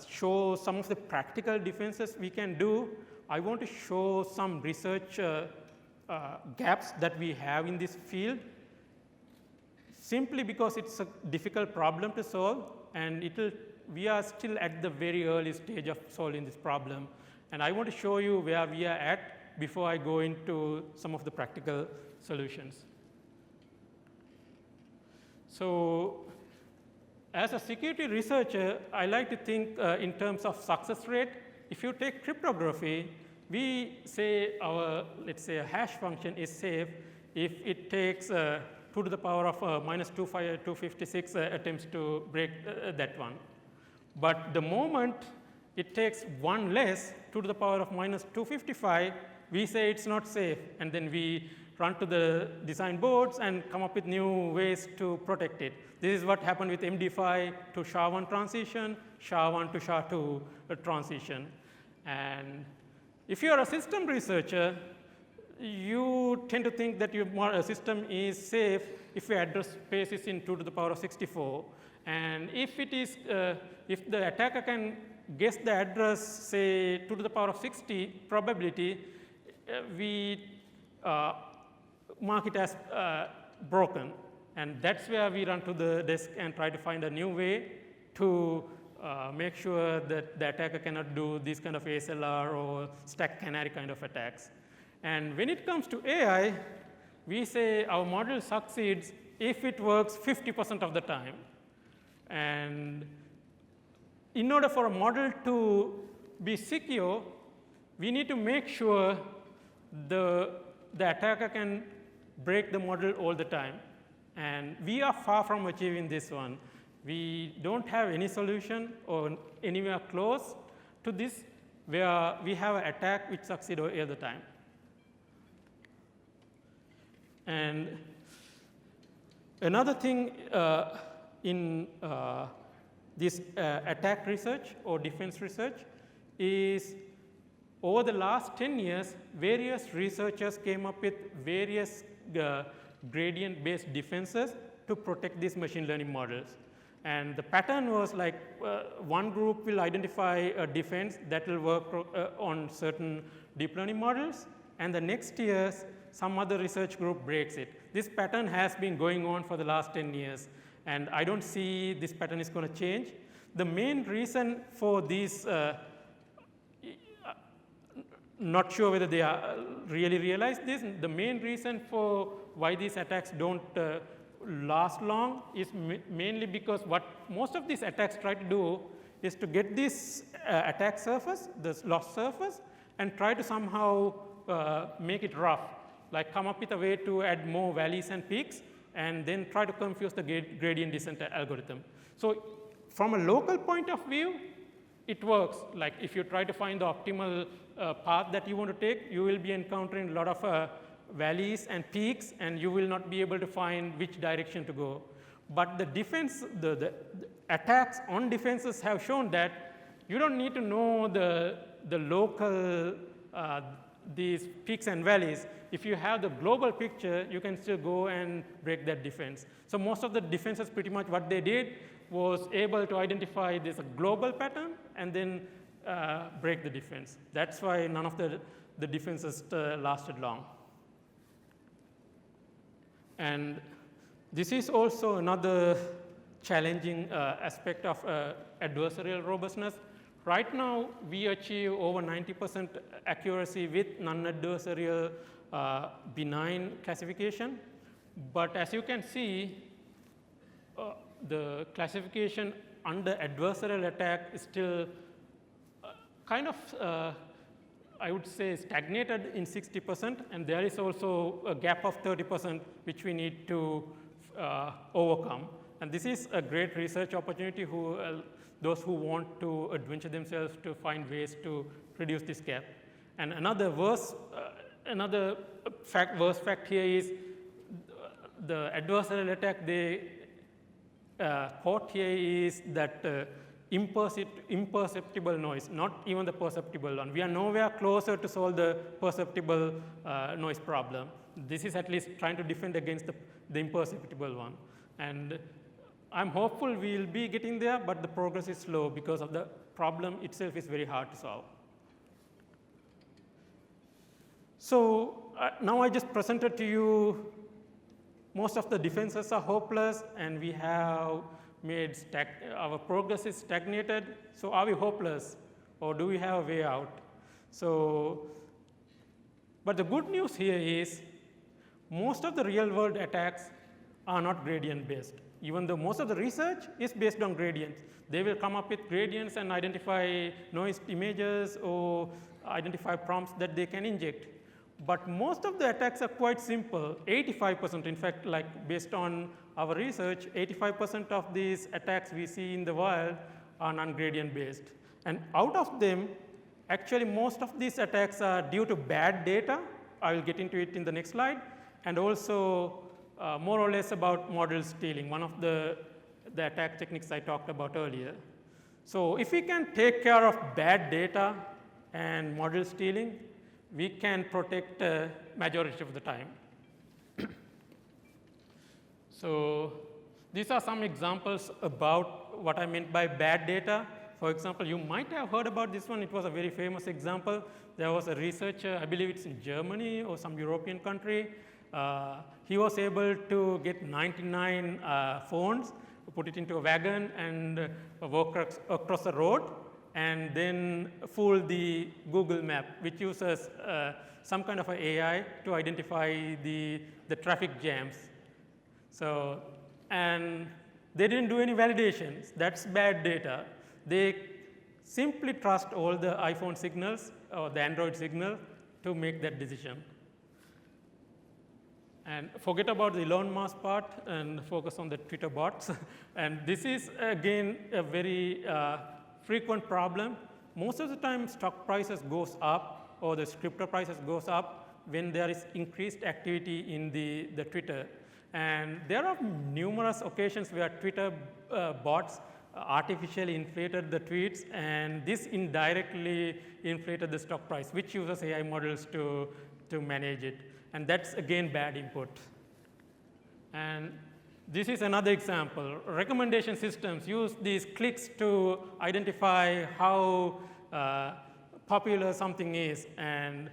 show some of the practical defenses we can do, I want to show some research gaps that we have in this field, simply because it's a difficult problem to solve, and we are still at the very early stage of solving this problem. And I want to show you where we are at before I go into some of the practical solutions. So as a security researcher, I like to think in terms of success rate. If you take cryptography, we say let's say a hash function is safe if it takes 2 to the power of minus 256 attempts to break that one. But the moment it takes one less, 2 to the power of minus 255, we say it's not safe, and then we run to the design boards and come up with new ways to protect it. This is what happened with MD5 to SHA-1 transition, SHA-1 to SHA-2 transition. And if you are a system researcher, you tend to think that your system is safe if your address space is in 2 to the power of 64. And if it is, if the attacker can guess the address, say 2 to the power of 60 probability, we mark it as broken. And that's where we run to the disk and try to find a new way to make sure that the attacker cannot do this kind of ASLR or stack canary kind of attacks. And when it comes to AI, we say our model succeeds if it works 50% of the time. And in order for a model to be secure, we need to make sure the attacker can break the model all the time. And we are far from achieving this one. We don't have any solution or anywhere close to this where we have an attack which succeeds all the time. And another thing in this attack research or defense research is over the last 10 years, various researchers came up with various gradient-based defenses to protect these machine learning models. And the pattern was like one group will identify a defense that will work on certain deep learning models, and the next year, some other research group breaks it. This pattern has been going on for the last 10 years, and I don't see this pattern is going to change. The main reason for these, not sure whether they are really realize this, the main reason for why these attacks don't last long is mainly because what most of these attacks try to do is to get this attack surface, this lost surface, and try to somehow make it rough, like come up with a way to add more valleys and peaks, and then try to confuse the gradient descent algorithm. So from a local point of view, it works. Like if you try to find the optimal path that you want to take, you will be encountering a lot of valleys and peaks, and you will not be able to find which direction to go. But the defense, the attacks on defenses have shown that you don't need to know the local these peaks and valleys. If you have the global picture, you can still go and break that defense. So most of the defenses, pretty much what they did was able to identify this global pattern and then break the defense. That's why none of the defenses lasted long. And this is also another challenging aspect of adversarial robustness. Right now, we achieve over 90% accuracy with non-adversarial benign classification. But as you can see, the classification under adversarial attack is still kind of, I would say, stagnated in 60%, and there is also a gap of 30% which we need to overcome. And this is a great research opportunity those who want to adventure themselves to find ways to reduce this gap. And another worse fact here is the adversarial attack they quote here is that imperceptible noise, not even the perceptible one. We are nowhere closer to solve the perceptible noise problem. This is at least trying to defend against the imperceptible one. And I'm hopeful we'll be getting there, but the progress is slow because of the problem itself is very hard to solve. So now I just presented to you most of the defenses are hopeless, and we have made our progress is stagnated. So are we hopeless, or do we have a way out? So, but the good news here is most of the real world attacks are not gradient based. Even though most of the research is based on gradients. They will come up with gradients and identify noise images or identify prompts that they can inject. But most of the attacks are quite simple. 85%, in fact, like based on our research, 85% of these attacks we see in the wild are non-gradient based. And out of them, actually most of these attacks are due to bad data. I will get into it in the next slide. And also more or less about model stealing, one of the attack techniques I talked about earlier. So if we can take care of bad data and model stealing, we can protect majority of the time. So these are some examples about what I meant by bad data. For example, you might have heard about this one. It was a very famous example. There was a researcher, I believe it's in Germany or some European country. He was able to get 99 phones, put it into a wagon, and walk across the road, and then fool the Google map, which uses some kind of an AI to identify the traffic jams. So, and they didn't do any validations. That's bad data. They simply trust all the iPhone signals or the Android signal to make that decision. And forget about the Elon Musk part and focus on the Twitter bots. And this is, again, a very frequent problem. Most of the time, stock prices goes up or the crypto prices goes up when there is increased activity in the Twitter. And there are numerous occasions where Twitter bots artificially inflated the tweets, and this indirectly inflated the stock price, which uses AI models to manage it. And that's, again, bad input. And this is another example. Recommendation systems use these clicks to identify how popular something is. And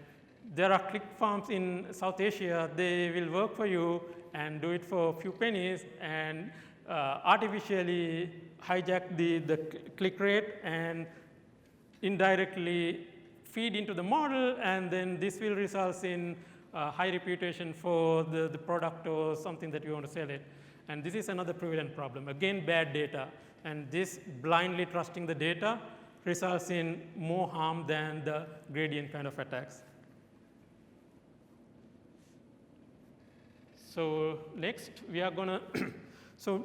there are click farms in South Asia. They will work for you and do it for a few pennies and artificially hijack the click rate and indirectly feed into the model, and then this will result in high reputation for the product or something that you want to sell it. And this is another prevalent problem. Again, bad data. And this blindly trusting the data results in more harm than the gradient kind of attacks. So next, we are going to, so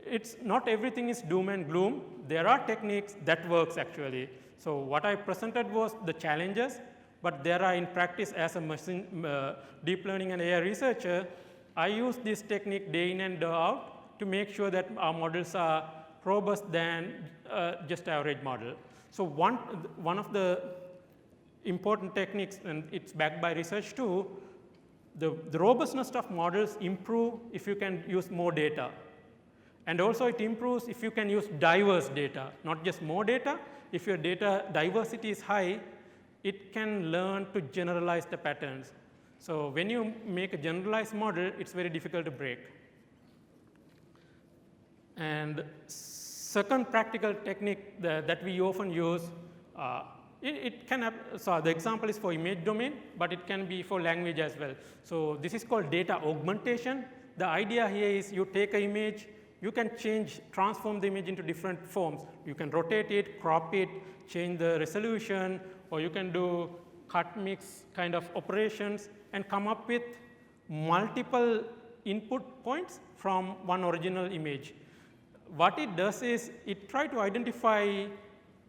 it's not everything is doom and gloom. There are techniques that works actually. So what I presented was the challenges, but there are in practice as a deep learning and AI researcher, I use this technique day in and day out to make sure that our models are robust than just average model. So one of the important techniques, and it's backed by research too, the robustness of models improve if you can use more data. And also it improves if you can use diverse data, not just more data. If your data diversity is high, it can learn to generalize the patterns. So when you make a generalized model, it's very difficult to break. And second practical technique that we often use, it can have, so the example is for image domain, but it can be for language as well. So this is called data augmentation. The idea here is you take an image, you can transform the image into different forms. You can rotate it, crop it, change the resolution, or you can do cut mix kind of operations and come up with multiple input points from one original image. What it does is it tries to identify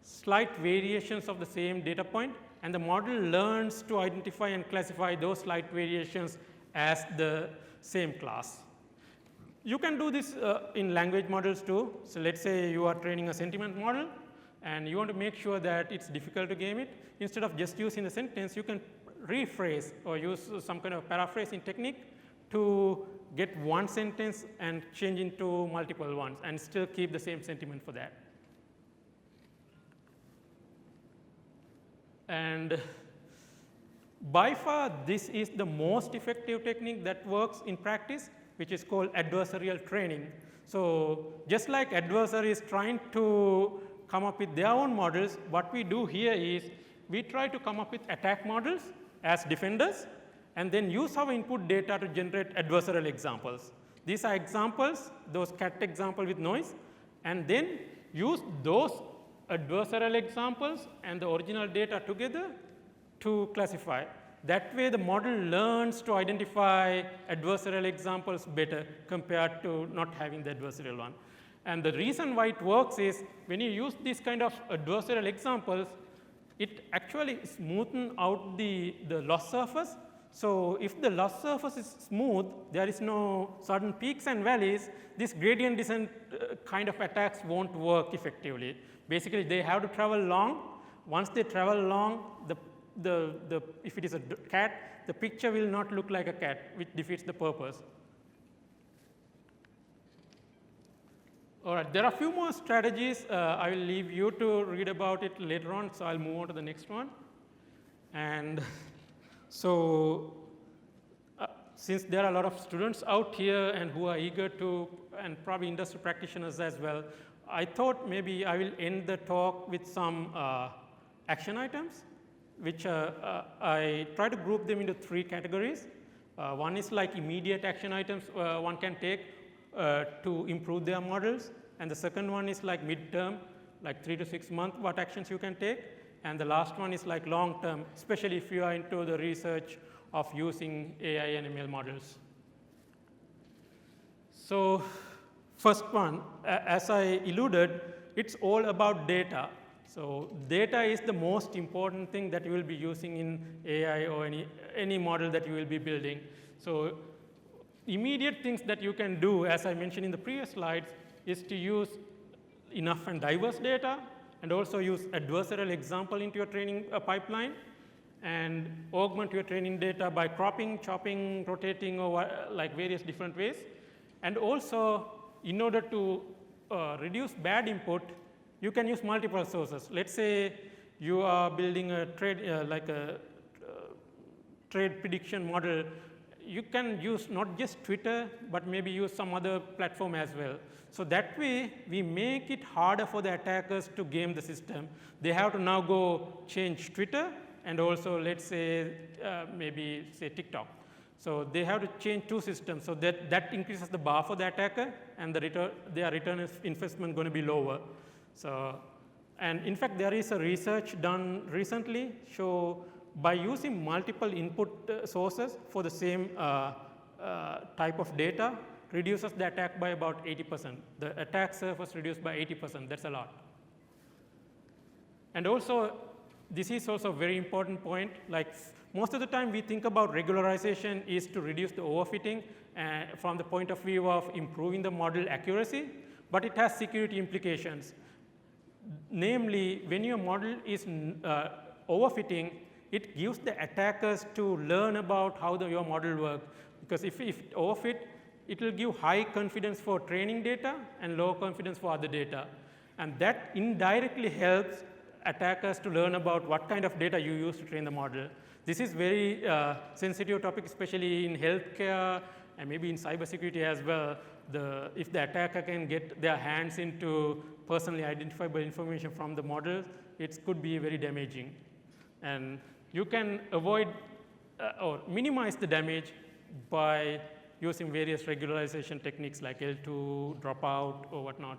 slight variations of the same data point, and the model learns to identify and classify those slight variations as the same class. You can do this in language models too. So let's say you are training a sentiment model, and you want to make sure that it's difficult to game it. Instead of just using a sentence, you can rephrase or use some kind of paraphrasing technique to get one sentence and change into multiple ones and still keep the same sentiment for that. And by far, this is the most effective technique that works in practice, which is called adversarial training. So just like adversaries trying to come up with their own models, what we do here is we try to come up with attack models as defenders, and then use our input data to generate adversarial examples. These are examples, those cat example with noise, and then use those adversarial examples and the original data together to classify. That way, the model learns to identify adversarial examples better compared to not having the adversarial one. And the reason why it works is when you use these kind of adversarial examples, it actually smoothens out the loss surface. So if the loss surface is smooth, there is no sudden peaks and valleys, this gradient descent kind of attacks won't work effectively. Basically, they have to travel long. Once they travel long, if it is a cat, the picture will not look like a cat, which defeats the purpose. All right, there are a few more strategies. I will leave you to read about it later on, so I'll move on to the next one. And so since there are a lot of students out here and who are eager to, and probably industry practitioners as well, I thought maybe I will end the talk with some action items, which I try to group them into 3 categories. One is like immediate action items one can take to improve their models. And the second one is like midterm, like 3 to 6 months, what actions you can take. And the last one is like long term, especially if you are into the research of using AI and ML models. So first one, as I alluded, it's all about data. So data is the most important thing that you will be using in AI or any model that you will be building. So immediate things that you can do, as I mentioned in the previous slides, is to use enough and diverse data, and also use adversarial example into your training pipeline, and augment your training data by cropping, chopping, rotating, or like various different ways. And also, in order to reduce bad input, you can use multiple sources. Let's say you are building a trade, trade prediction model. You can use not just Twitter, but maybe use some other platform as well. So that way, we make it harder for the attackers to game the system. They have to now go change Twitter, and also, let's say, maybe say TikTok. So they have to change 2 systems. So that increases the bar for the attacker, and their return investment going to be lower. So, and in fact, there is a research done recently, show by using multiple input sources for the same type of data, reduces the attack by about 80%. The attack surface reduced by 80%, that's a lot. And also, this is also a very important point. Like most of the time we think about regularization is to reduce the overfitting from the point of view of improving the model accuracy, but it has security implications. Namely, when your model is overfitting, it gives the attackers to learn about how your model works. Because if it overfit, it will give high confidence for training data and low confidence for other data. And that indirectly helps attackers to learn about what kind of data you use to train the model. This is very sensitive topic, especially in healthcare and maybe in cybersecurity as well. If the attacker can get their hands into personally identifiable information from the model, it could be very damaging. And you can avoid or minimize the damage by using various regularization techniques like L2, dropout, or whatnot.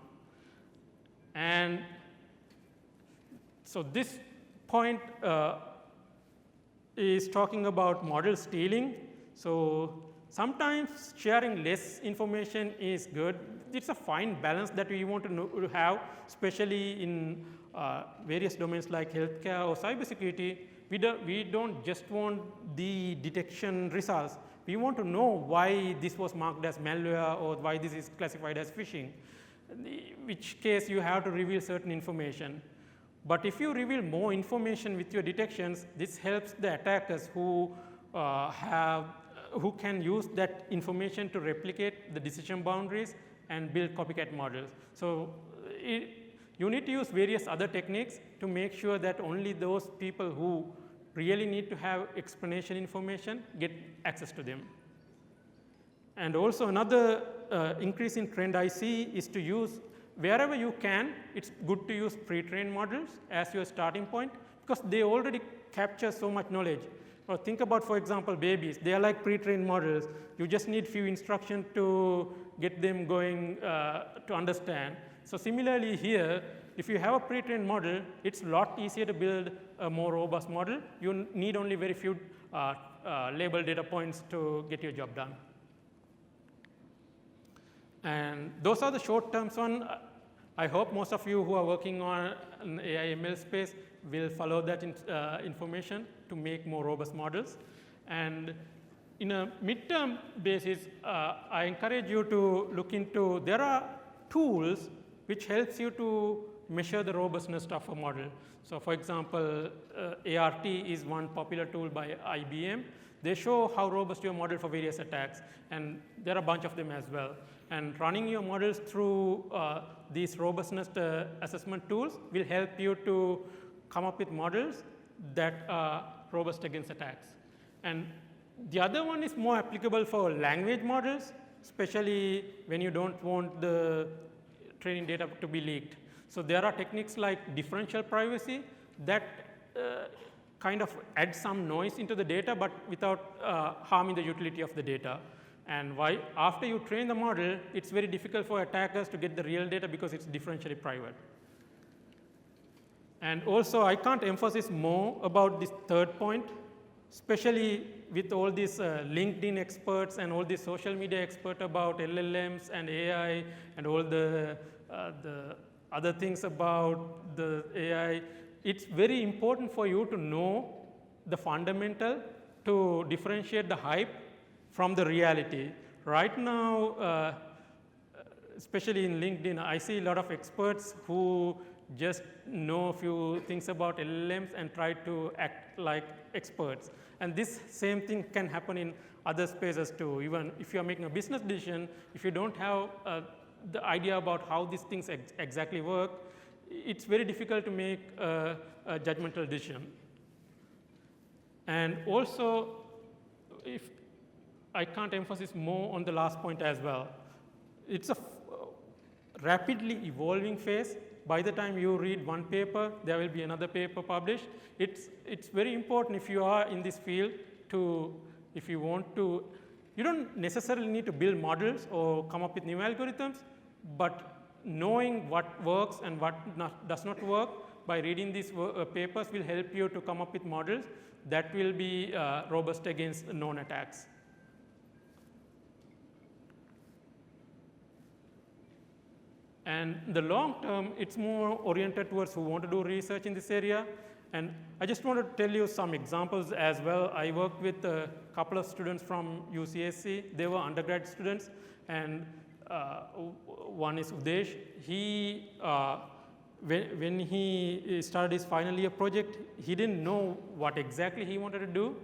And so this point is talking about model stealing. So sometimes sharing less information is good. It's a fine balance that we want to have, especially in various domains like healthcare or cybersecurity. We don't just want the detection results. We want to know why this was marked as malware or why this is classified as phishing, in which case you have to reveal certain information. But if you reveal more information with your detections, this helps the attackers who can use that information to replicate the decision boundaries and build copycat models. So you need to use various other techniques to make sure that only those people who really need to have explanation information get access to them. And also another increase in trend I see is to use, wherever you can, it's good to use pre-trained models as your starting point, because they already capture so much knowledge. Or think about, for example, babies. They are like pre-trained models. You just need few instructions to get them going to understand. So similarly here, if you have a pre-trained model, it's a lot easier to build a more robust model. You need only very few labeled data points to get your job done. And those are the short-term ones. I hope most of you who are working on an AI ML space will follow that information to make more robust models. And in a midterm basis, I encourage you to look into, there are tools which helps you to measure the robustness of a model. So for example, ART is one popular tool by IBM. They show how robust your model for various attacks, and there are a bunch of them as well. And running your models through these robustness assessment tools will help you to come up with models that are robust against attacks. And the other one is more applicable for language models, especially when you don't want the training data to be leaked. So there are techniques like differential privacy that kind of add some noise into the data, but without harming the utility of the data. And why, after you train the model, it's very difficult for attackers to get the real data because it's differentially private. And also, I can't emphasize more about this third point, especially with all these LinkedIn experts and all these social media experts about LLMs and AI and all the other things about the AI. It's very important for you to know the fundamental to differentiate the hype from the reality. Right now, especially in LinkedIn, I see a lot of experts who just know a few things about LLMs and try to act like experts. And this same thing can happen in other spaces too. Even if you're making a business decision, if you don't have the idea about how these things exactly work, it's very difficult to make a judgmental decision. And also, if I can't emphasize more on the last point as well. It's a rapidly evolving phase. By the time you read one paper, there will be another paper published. It's very important if you are in this field to, if you want to, you don't necessarily need to build models or come up with new algorithms, but knowing what works and what does not work by reading these papers will help you to come up with models that will be robust against known attacks. And the long term, it's more oriented towards who want to do research in this area. And I just want to tell you some examples as well. I worked with a couple of students from UCSC. They were undergrad students. And one is Udesh. He, when he started his final year project, he didn't know what exactly he wanted to do.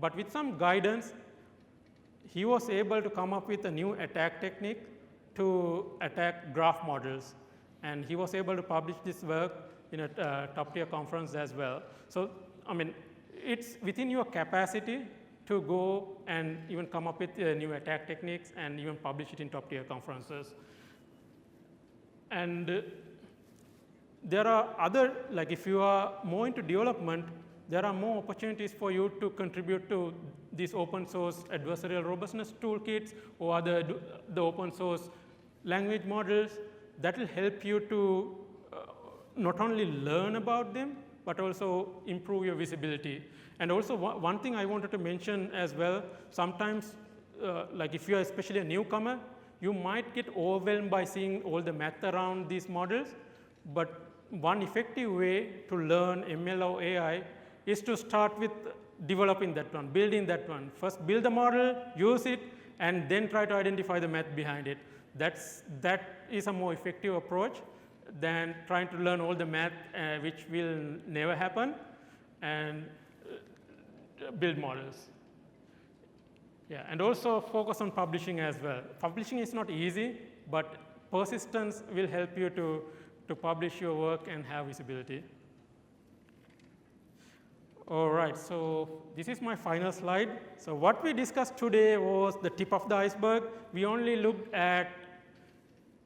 But with some guidance, he was able to come up with a new attack technique to attack graph models. And he was able to publish this work in a top-tier conference as well. So, I mean, it's within your capacity to go and even come up with new attack techniques and even publish it in top-tier conferences. And there are other, like if you are more into development, there are more opportunities for you to contribute to these open source adversarial robustness toolkits or the open source language models that will help you to not only learn about them, but also improve your visibility. And also one thing I wanted to mention as well, sometimes like if you're especially a newcomer, you might get overwhelmed by seeing all the math around these models, but one effective way to learn ML or AI is to start with developing that one, building that one. First build the model, use it, and then try to identify the math behind it. That is a more effective approach than trying to learn all the math, which will never happen, and build models. Yeah, and also focus on publishing as well. Publishing is not easy, but persistence will help you to publish your work and have visibility. All right, so this is my final slide. So what we discussed today was the tip of the iceberg. We only looked at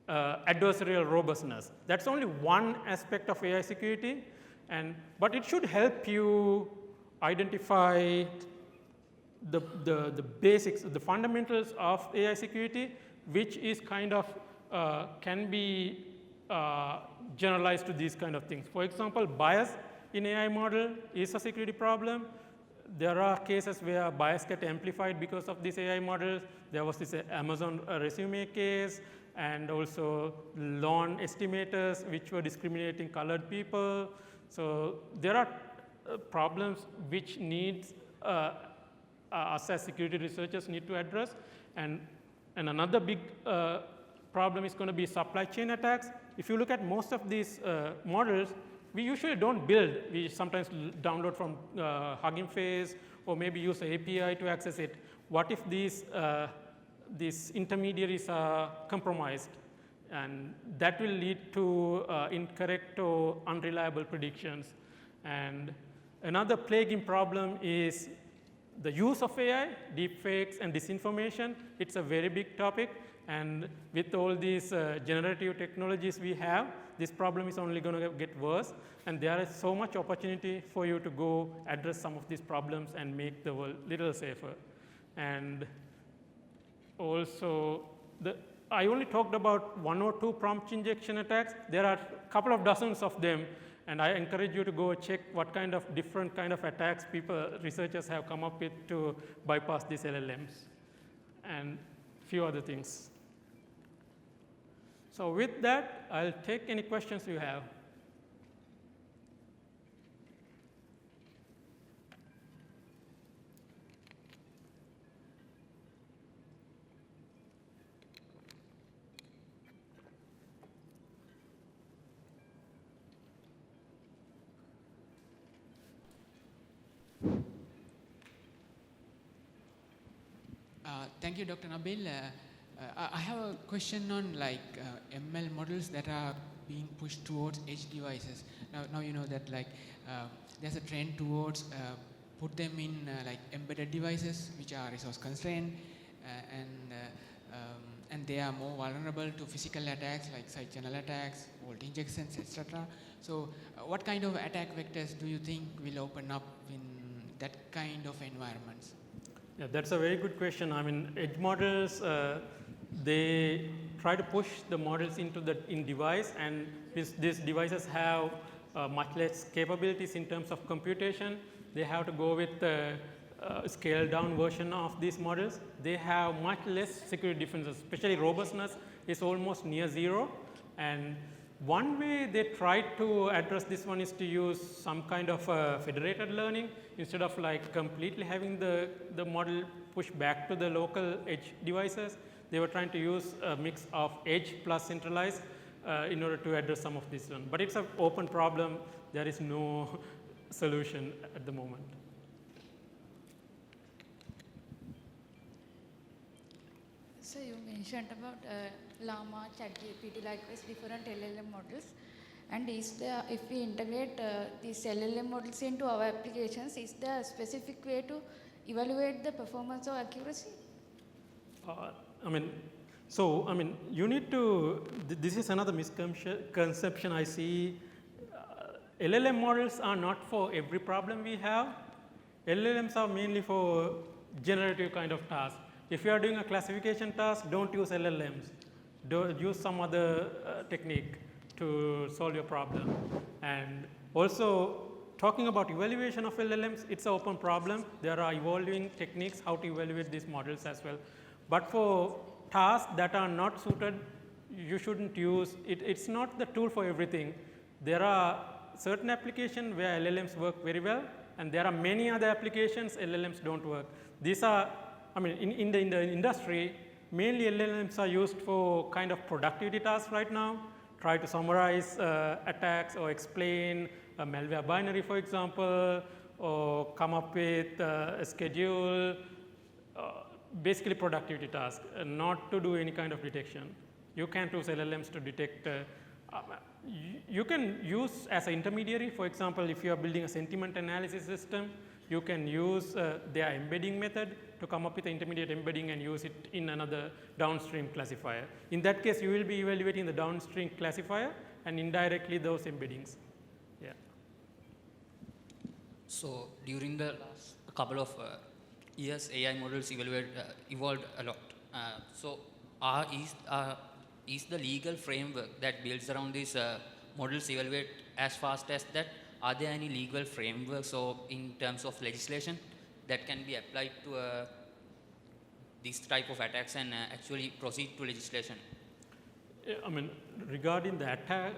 adversarial robustness. That's only one aspect of AI security, but it should help you identify the basics, the fundamentals of AI security, which is kind of can be generalized to these kind of things. For example, bias in AI model is a security problem. There are cases where bias get amplified because of these AI models. There was this Amazon resume case, and also loan estimators which were discriminating colored people. So there are problems which needs us as security researchers need to address. And another big problem is going to be supply chain attacks. If you look at most of these models, we usually don't build. We sometimes download from Hugging Face or maybe use the API to access it. What if these these intermediaries are compromised, and that will lead to incorrect or unreliable predictions. And another plaguing problem is the use of AI, deepfakes, and disinformation. It's a very big topic, and with all these generative technologies we have, this problem is only going to get worse, and there is so much opportunity for you to go address some of these problems and make the world a little safer. And also, I only talked about 1 or 2 prompt injection attacks. There are a couple of dozens of them, and I encourage you to go check what kind of different kind of attacks researchers have come up with to bypass these LLMs, and few other things. So with that, I'll take any questions you have. Thank you, Dr. Nabeel. I have a question on ML models that are being pushed towards edge devices. Now you know that there's a trend towards put them in embedded devices which are resource constrained and they are more vulnerable to physical attacks like side channel attacks, volt injections, etc. So what kind of attack vectors do you think will open up in that kind of environments? Yeah, that's a very good question. I mean, edge models, they try to push the models into in device, and these devices have much less capabilities in terms of computation. They have to go with the scaled down version of these models. They have much less security defenses, especially robustness is almost near zero. And one way they try to address this one is to use some kind of federated learning instead of completely having the model push back to the local edge devices. They were trying to use a mix of edge plus centralized in order to address some of this one. But it's an open problem. There is no solution at the moment. So you mentioned about Llama, ChatGPT, likewise different LLM models. And if we integrate these LLM models into our applications, is there a specific way to evaluate the performance or accuracy? You need to, this is another misconception I see. LLM models are not for every problem we have. LLMs are mainly for generative kind of tasks. If you are doing a classification task, don't use LLMs. Don't use some other technique to solve your problem. And also, talking about evaluation of LLMs, it's an open problem. There are evolving techniques how to evaluate these models as well. But for tasks that are not suited, you shouldn't use it. It's not the tool for everything. There are certain applications where LLMs work very well, and there are many other applications LLMs don't work. These are, in the industry, mainly LLMs are used for kind of productivity tasks right now. Try to summarize attacks or explain a malware binary, for example, or come up with a schedule, basically productivity task, not to do any kind of detection. You can't use LLMs to detect. You can use as an intermediary, for example, if you are building a sentiment analysis system, you can use their embedding method to come up with an intermediate embedding and use it in another downstream classifier. In that case, you will be evaluating the downstream classifier and indirectly those embeddings. Yeah. So during the last couple of years, AI models evolved a lot. So is the legal framework that builds around these models evaluate as fast as that? Are there any legal frameworks or in terms of legislation that can be applied to these type of attacks and actually proceed to legislation? Regarding the attack,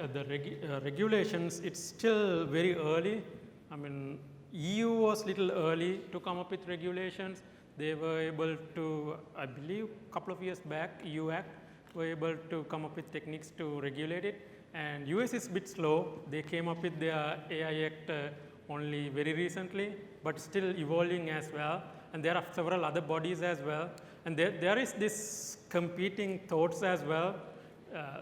regulations, it's still very early. EU was little early to come up with regulations. They were able to, I believe, a couple of years back, EU Act were able to come up with techniques to regulate it. And US is a bit slow. They came up with their AI Act only very recently, but still evolving as well. And there are several other bodies as well. And there is this competing thoughts as well.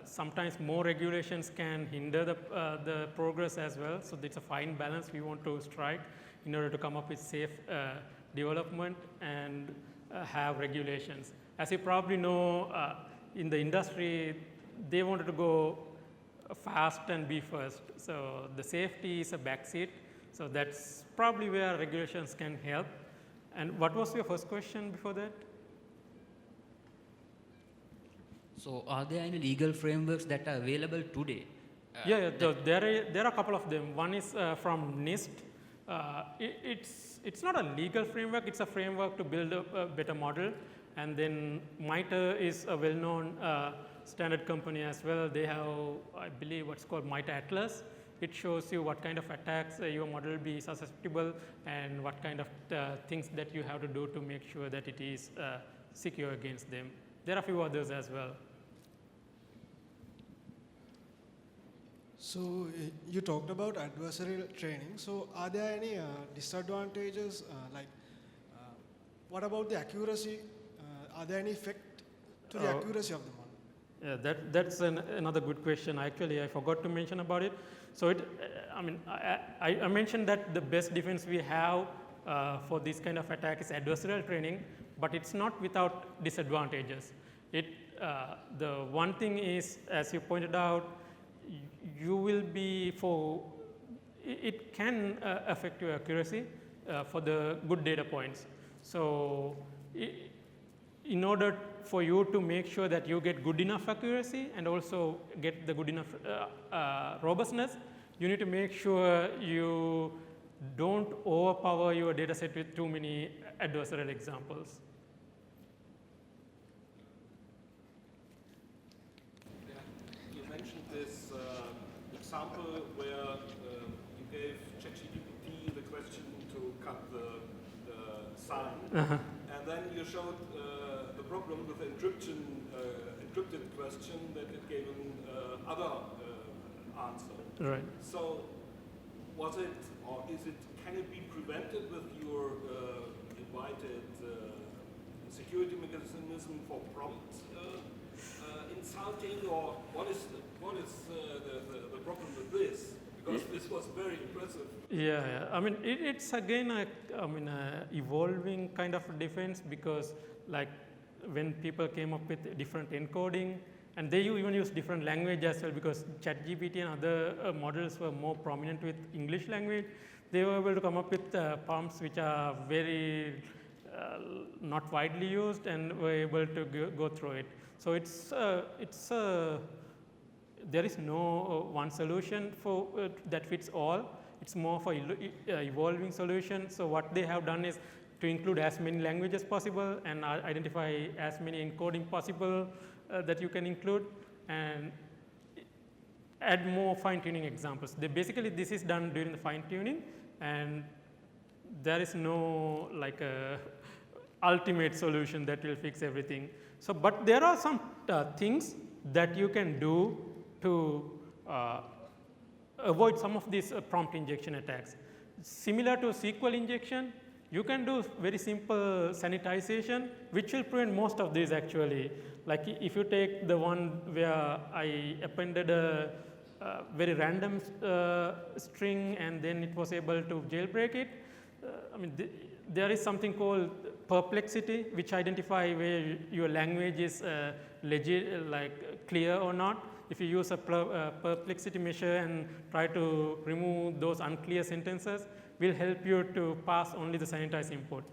Sometimes more regulations can hinder the progress as well. So it's a fine balance we want to strike in order to come up with safe development and have regulations. As you probably know, in the industry, they wanted to go fast and be first. So the safety is a backseat. So that's probably where regulations can help. And what was your first question before that? So are there any legal frameworks that are available today? There are a couple of them. One is from NIST. It's not a legal framework, it's a framework to build a better model. And then MITRE is a well-known standard company as well. They have, I believe, what's called MITRE Atlas. It shows you what kind of attacks your model will be susceptible and what kind of things that you have to do to make sure that it is secure against them. There are a few others as well. So you talked about adversarial training. So are there any disadvantages? What about the accuracy? Are there any effect to the accuracy of the model? Yeah, that's another good question. Actually, I forgot to mention about it. So I mentioned that the best defense we have for this kind of attack is adversarial training, but it's not without disadvantages. The one thing is, as you pointed out, you will be it can affect your accuracy for the good data points. So in order for you to make sure that you get good enough accuracy and also get the good enough robustness, you need to make sure you don't overpower your data set with too many adversarial examples. You mentioned this example where you gave ChatGPT the question to cut the sign, and then you showed the problem with the encrypted question that it gave an other answer. Right. So was it, or is it, can it be prevented with your invited security mechanism for prompt insulting, or what is the problem with this? Because this was very impressive. Yeah. I mean, it's again a evolving kind of defense, because like when people came up with different encoding, and they even use different language as well, because ChatGPT and other models were more prominent with English language. They were able to come up with prompts which are very not widely used, and were able to go through it. So there is no one solution for that fits all. It's more for evolving solution. So what they have done is to include as many languages possible and identify as many encoding possible that you can include, and add more fine-tuning examples. Basically, this is done during the fine-tuning, and there is no like ultimate solution that will fix everything. So, but there are some things that you can do to avoid some of these prompt injection attacks. Similar to SQL injection, you can do very simple sanitization, which will prevent most of these actually. Like if you take the one where I appended a very random string and then it was able to jailbreak it, there is something called perplexity, which identify where your language is clear or not. If you use a perplexity measure and try to remove those unclear sentences, will help you to pass only the sanitized input.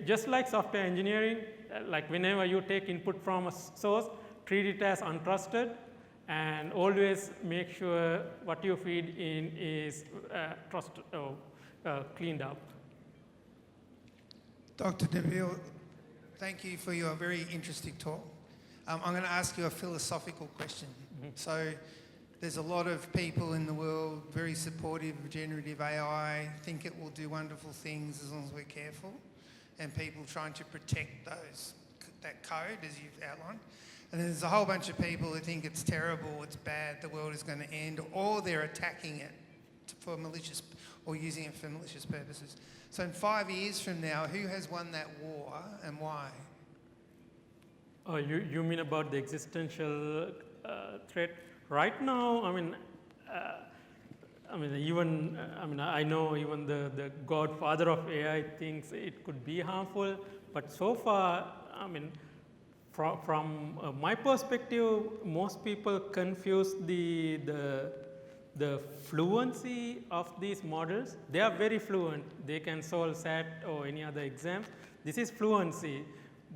Just like software engineering, like whenever you take input from a source, treat it as untrusted, and always make sure what you feed in is cleaned up. Dr. Nabeel, thank you for your very interesting talk. I'm going to ask you a philosophical question. So there's a lot of people in the world very supportive of generative AI, think it will do wonderful things as long as we're careful, and people trying to protect that code, as you've outlined. And there's a whole bunch of people who think it's terrible, it's bad, the world is going to end, or they're attacking it for malicious, or using it for malicious purposes. So in 5 years from now, who has won that war and why? You mean about the existential threat? Right now, I know even the godfather of AI thinks it could be harmful, but so far, from my perspective, most people confuse the fluency of these models. They are very fluent. They can solve SAT or any other exams. This is fluency,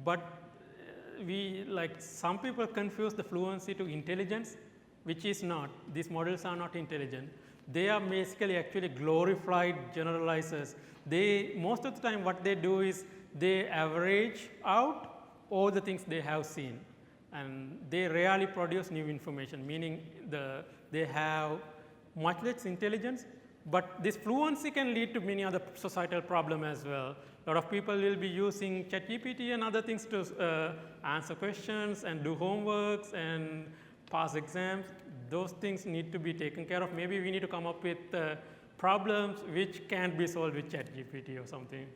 but some people confuse the fluency to intelligence, which is not. These models are not intelligent. They are basically actually glorified generalizers. Most of the time what they do is they average out all the things they have seen, and they rarely produce new information, meaning they have much less intelligence, but this fluency can lead to many other societal problems as well. A lot of people will be using ChatGPT and other things to answer questions and do homeworks and pass exams. Those things need to be taken care of. Maybe we need to come up with problems which can be solved with ChatGPT or something.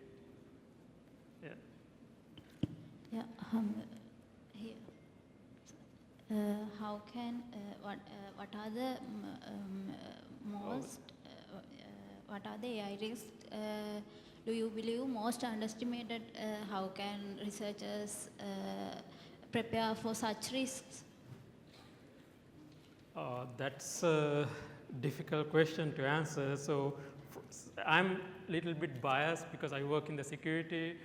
Yeah. Yeah. Here. How can what are the what are the AI risks? Do you believe most underestimated? How can researchers prepare for such risks? That's a difficult question to answer. So I'm a little bit biased because I work in the security,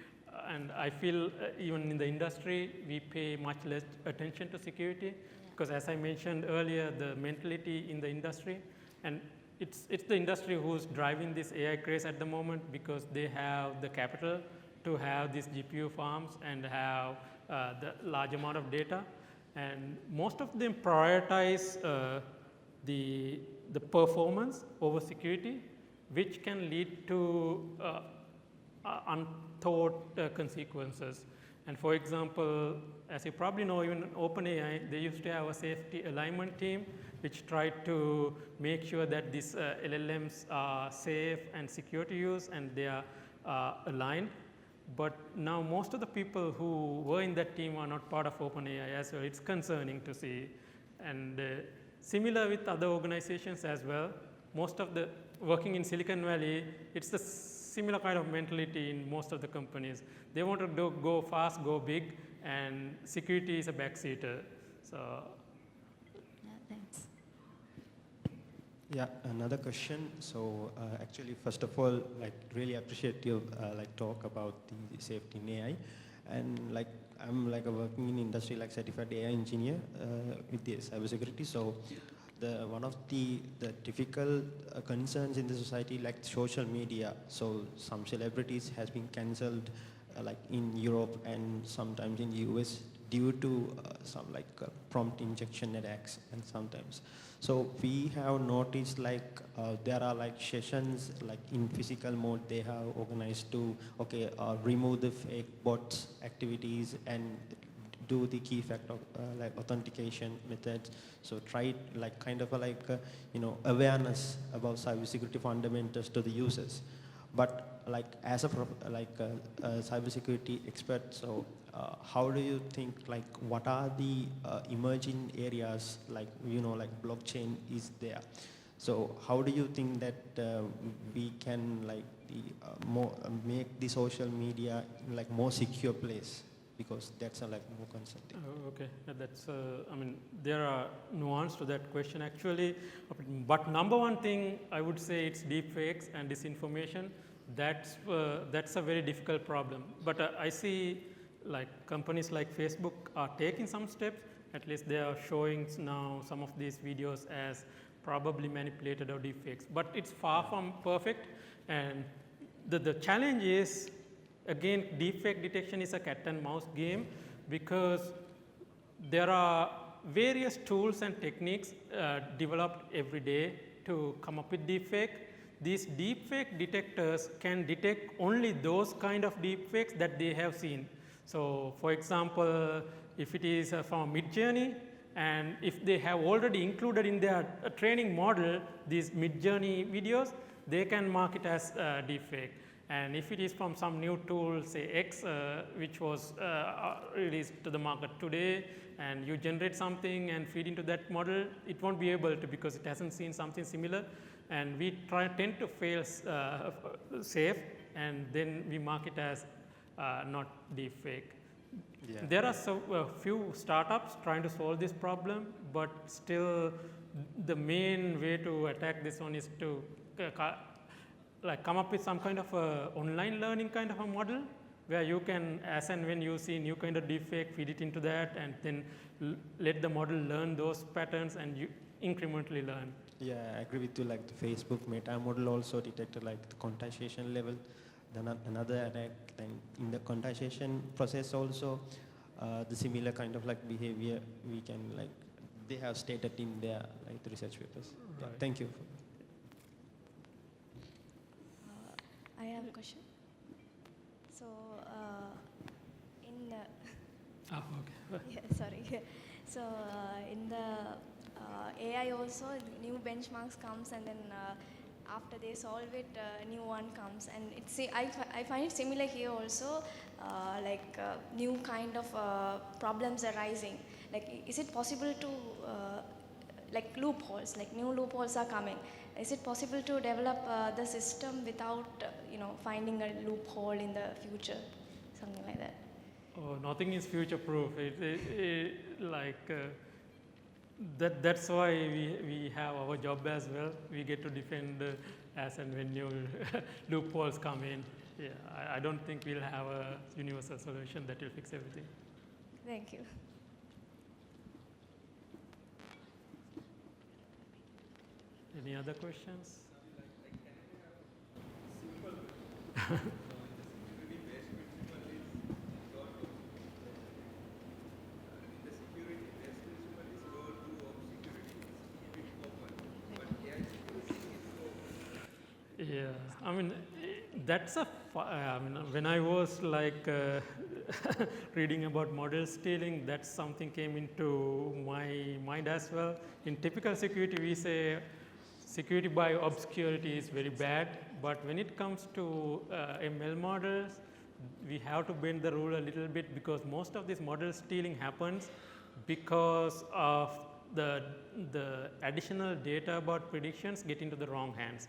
and I feel even in the industry, we pay much less attention to security, because as I mentioned earlier, the mentality in the industry, and it's the industry who's driving this AI craze at the moment, because they have the capital to have these GPU farms and have the large amount of data. And most of them prioritize the performance over security, which can lead to unthought consequences. And for example, as you probably know, even OpenAI, they used to have a safety alignment team which tried to make sure that these LLMs are safe and secure to use, and they are aligned. But now most of the people who were in that team are not part of OpenAI as well. It's concerning to see. And similar with other organizations as well. Most of the working in Silicon Valley, it's the similar kind of mentality in most of the companies. They want to go fast, go big, and security is a backseater. So. Yeah, thanks. Yeah, another question. So actually, first of all, really appreciate your talk about the safety in AI, and I'm working in industry certified AI engineer with the cybersecurity. So one of the difficult concerns in the society, like social media. So some celebrities has been cancelled, in Europe and sometimes in the US due to some prompt injection attacks, and sometimes. So we have noticed there are sessions in physical mode they have organized to remove the fake bots activities and do the key factor authentication methods. So try awareness about cybersecurity fundamentals to the users. But as a cybersecurity expert, so how do you think what are the emerging areas blockchain is there? So how do you think that we can make the social media more secure place? Because that's more concerning. Okay, that's there are nuances to that question actually. But number one thing I would say, it's deepfakes and disinformation. That's a very difficult problem. But I see companies like Facebook are taking some steps. At least they are showing now some of these videos as probably manipulated or deepfakes. But it's far from perfect. And the challenge is, again, deepfake detection is a cat and mouse game, because there are various tools and techniques developed every day to come up with deepfake. These deepfake detectors can detect only those kind of deepfakes that they have seen. So for example, if it is from Midjourney, and if they have already included in their training model these Midjourney videos, they can mark it as deepfake. And if it is from some new tool, say X, which was released to the market today, and you generate something and feed into that model, it won't be able to because it hasn't seen something similar. And we tend to fail safe, and then we mark it as not deepfake. Yeah. There are a few startups trying to solve this problem, but still the main way to attack this one is to come up with some kind of a online learning kind of a model where you can, as and when you see new kind of deepfake, feed it into that and then let the model learn those patterns and you incrementally learn. Yeah, I agree with you. Like the Facebook Meta model also detected like the quantization level. Then another attack, then in the quantization process also, the similar kind of like behavior we can like, they have stated in their like the research papers. Right. Yeah, thank you. I have a question. So, in the Okay. yeah, sorry. So, in the AI also, new benchmarks comes, and then after they solve it, new one comes, and I find it similar here also. New kind of problems arising. Like, is it possible to like loopholes? Like new loopholes are coming. Is it possible to develop the system without finding a loophole in the future, something like that? Oh, nothing is future proof. That's why we have our job as well. We get to defend as and when new loopholes come in. Yeah, I don't think we'll have a universal solution that will fix everything. Thank you. Any other questions? Yeah, I mean, that's when I was like reading about model stealing, that's something came into my mind as well. In typical security, we say security by obscurity is very bad, but when it comes to ML models, we have to bend the rule a little bit because most of this model stealing happens because of the additional data about predictions get into the wrong hands.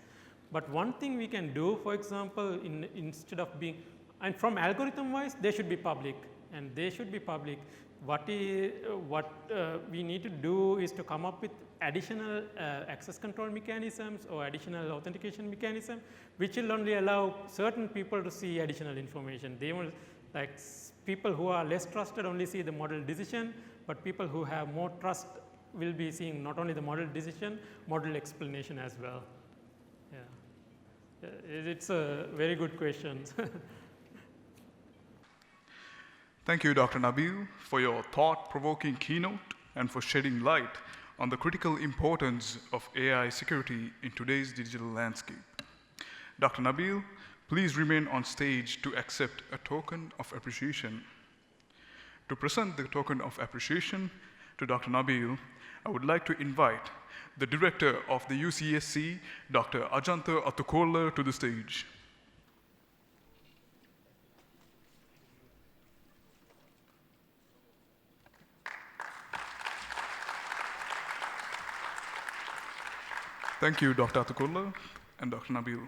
But one thing we can do, for example, instead of being, and from algorithm wise, they should be public, and they should be public. What we need to do is to come up with additional access control mechanisms or additional authentication mechanism, which will only allow certain people to see additional information. They will, like people who are less trusted only see the model decision, but people who have more trust will be seeing not only the model decision, model explanation as well. Yeah, it's a very good question. Thank you, Dr. Nabeel, for your thought-provoking keynote and for shedding light on the critical importance of AI security in today's digital landscape. Dr. Nabeel, please remain on stage to accept a token of appreciation. To present the token of appreciation to Dr. Nabeel, I would like to invite the director of the UCSC, Dr. Ajanta Atukola, to the stage. Thank you, Dr. Atukola and Dr. Nabeel.